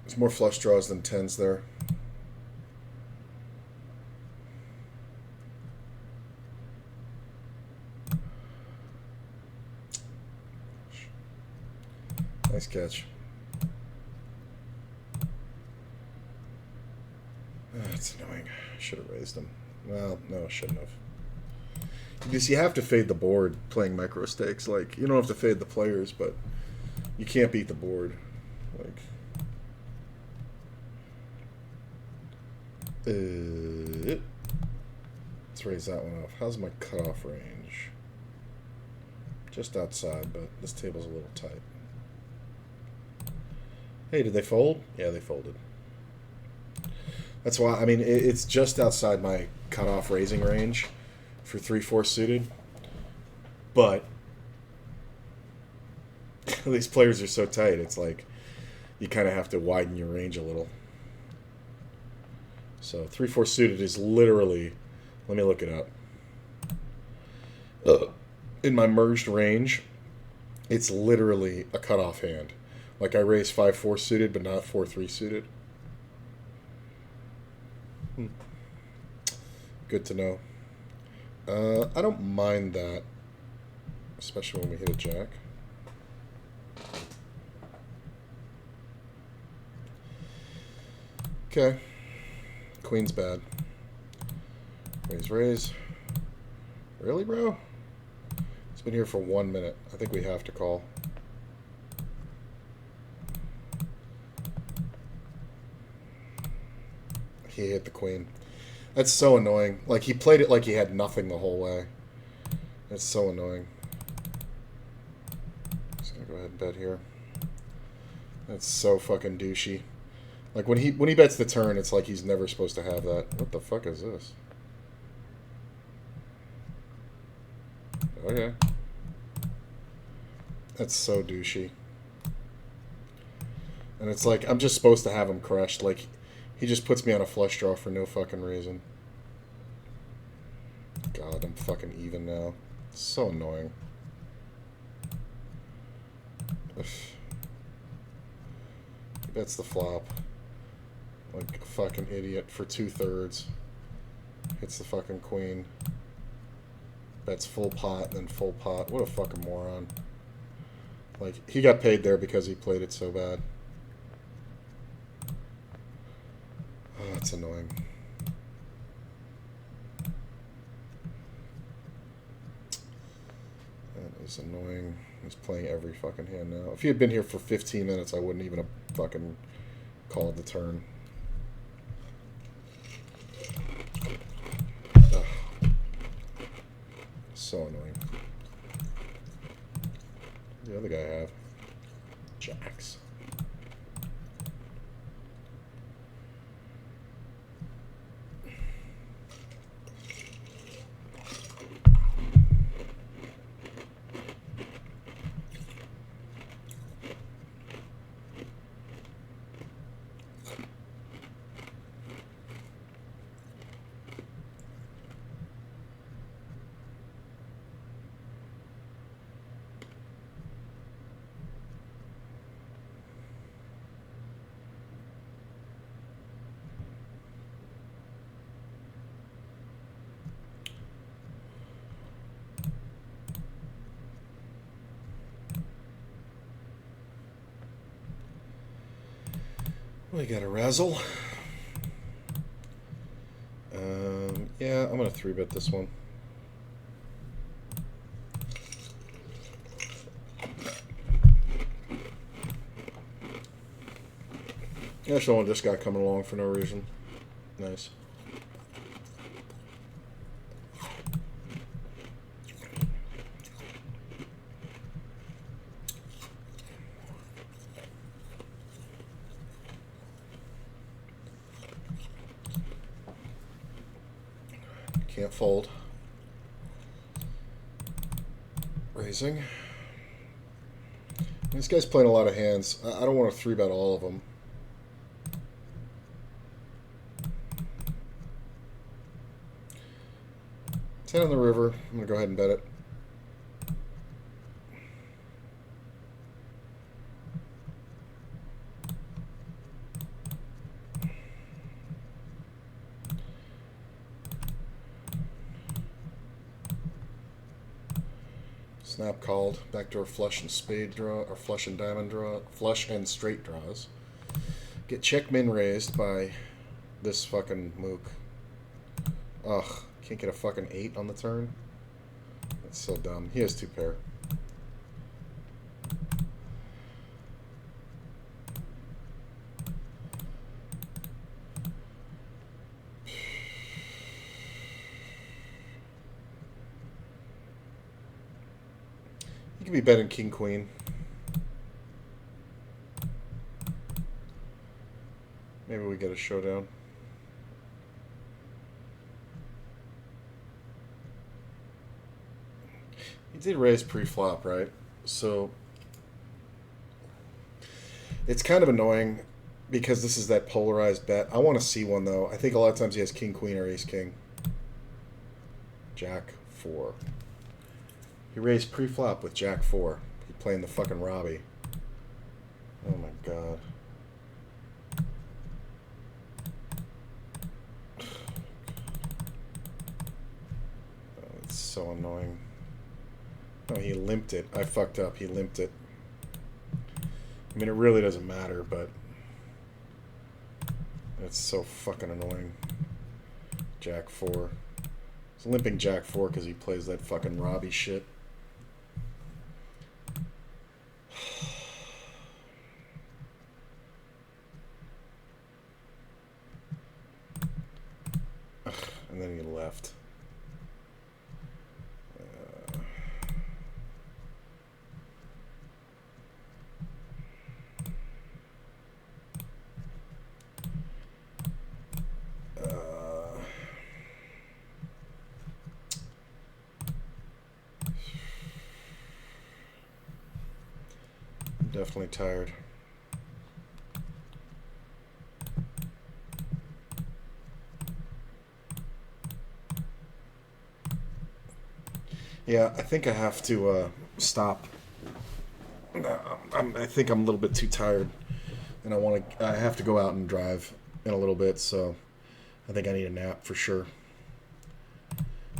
There's more flush draws than 10s there. Nice catch. That's annoying. Should have raised him. Well, no, shouldn't have. Because you have to fade the board playing micro stakes. Like, you don't have to fade the players, but you can't beat the board. Like, let's raise that one off. How's my cutoff range? Just outside, but this table's a little tight. Hey, did they fold? Yeah, they folded. That's why, I mean, it's just outside my cutoff raising range for 3-4 suited. But these players are so tight, it's like you kind of have to widen your range a little. So 3-4 suited is literally, let me look it up. In my merged range, it's literally a cutoff hand. Like I raise 5-4 suited, but not 4-3 suited. Good to know. I don't mind that, especially when we hit a jack. Okay. Queen's bad. Raise, raise. Really, bro? It's been here for 1 minute. I think we have to call. He hit the queen. That's so annoying. Like, he played it like he had nothing the whole way. That's so annoying. Just gonna go ahead and bet here. That's so fucking douchey. Like, when he bets the turn, it's like he's never supposed to have that. What the fuck is this? Okay. That's so douchey. And it's like, I'm just supposed to have him crushed. Like, he just puts me on a flush draw for no fucking reason. God, I'm fucking even now. It's so annoying. Ugh. He bets the flop. Like a fucking idiot for 2/3. Hits the fucking queen. Bets full pot and then full pot. What a fucking moron. Like, he got paid there because he played it so bad. Oh, that's annoying. That is annoying. He's playing every fucking hand now. If he had been here for 15 minutes, I wouldn't even have fucking called the turn. Ugh. So annoying. What does the other guy have? Jacks. We got a razzle. Yeah, I'm gonna 3-bet this one. National one just got coming along for no reason. Nice. Can't fold. Raising. This guy's playing a lot of hands. I don't want to 3-bet all of them. Ten on the river. I'm going to go ahead and bet it. Snap called. Backdoor flush and spade draw, or flush and diamond draw, flush and straight draws. Get check min raised by this fucking mook. Ugh, can't get a fucking 8 on the turn. That's so dumb. He has 2 pair. You could be betting king queen. Maybe we get a showdown. He did raise pre-flop, right? So it's kind of annoying because this is that polarized bet. I want to see one though. I think a lot of times he has king queen or ace king. Jack 4. He raised pre-flop with Jack 4. He playing the fucking Robbie. Oh my god. Oh, it's so annoying. Oh, he limped it. I fucked up. He limped it. I mean, it really doesn't matter, but it's so fucking annoying. Jack 4. He's limping Jack 4 because he plays that fucking Robbie shit. And then he left. I'm definitely tired. Yeah, I think I have to stop. I think I'm a little bit too tired, and I have to go out and drive in a little bit, so I think I need a nap for sure.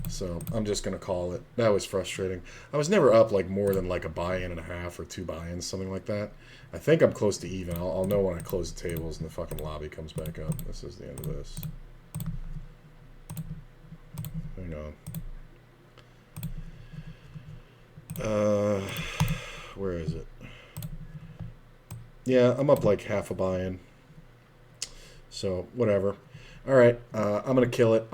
So I'm just gonna call it. That was frustrating. I was never up like more than like a buy-in and a half or 2 buy-ins, something like that. I think I'm close to even. I'll know when I close the tables and the fucking lobby comes back up. This is the end of this. Hang on. Where is it? Yeah, I'm up like half a buy-in. So, whatever. All right, I'm going to kill it.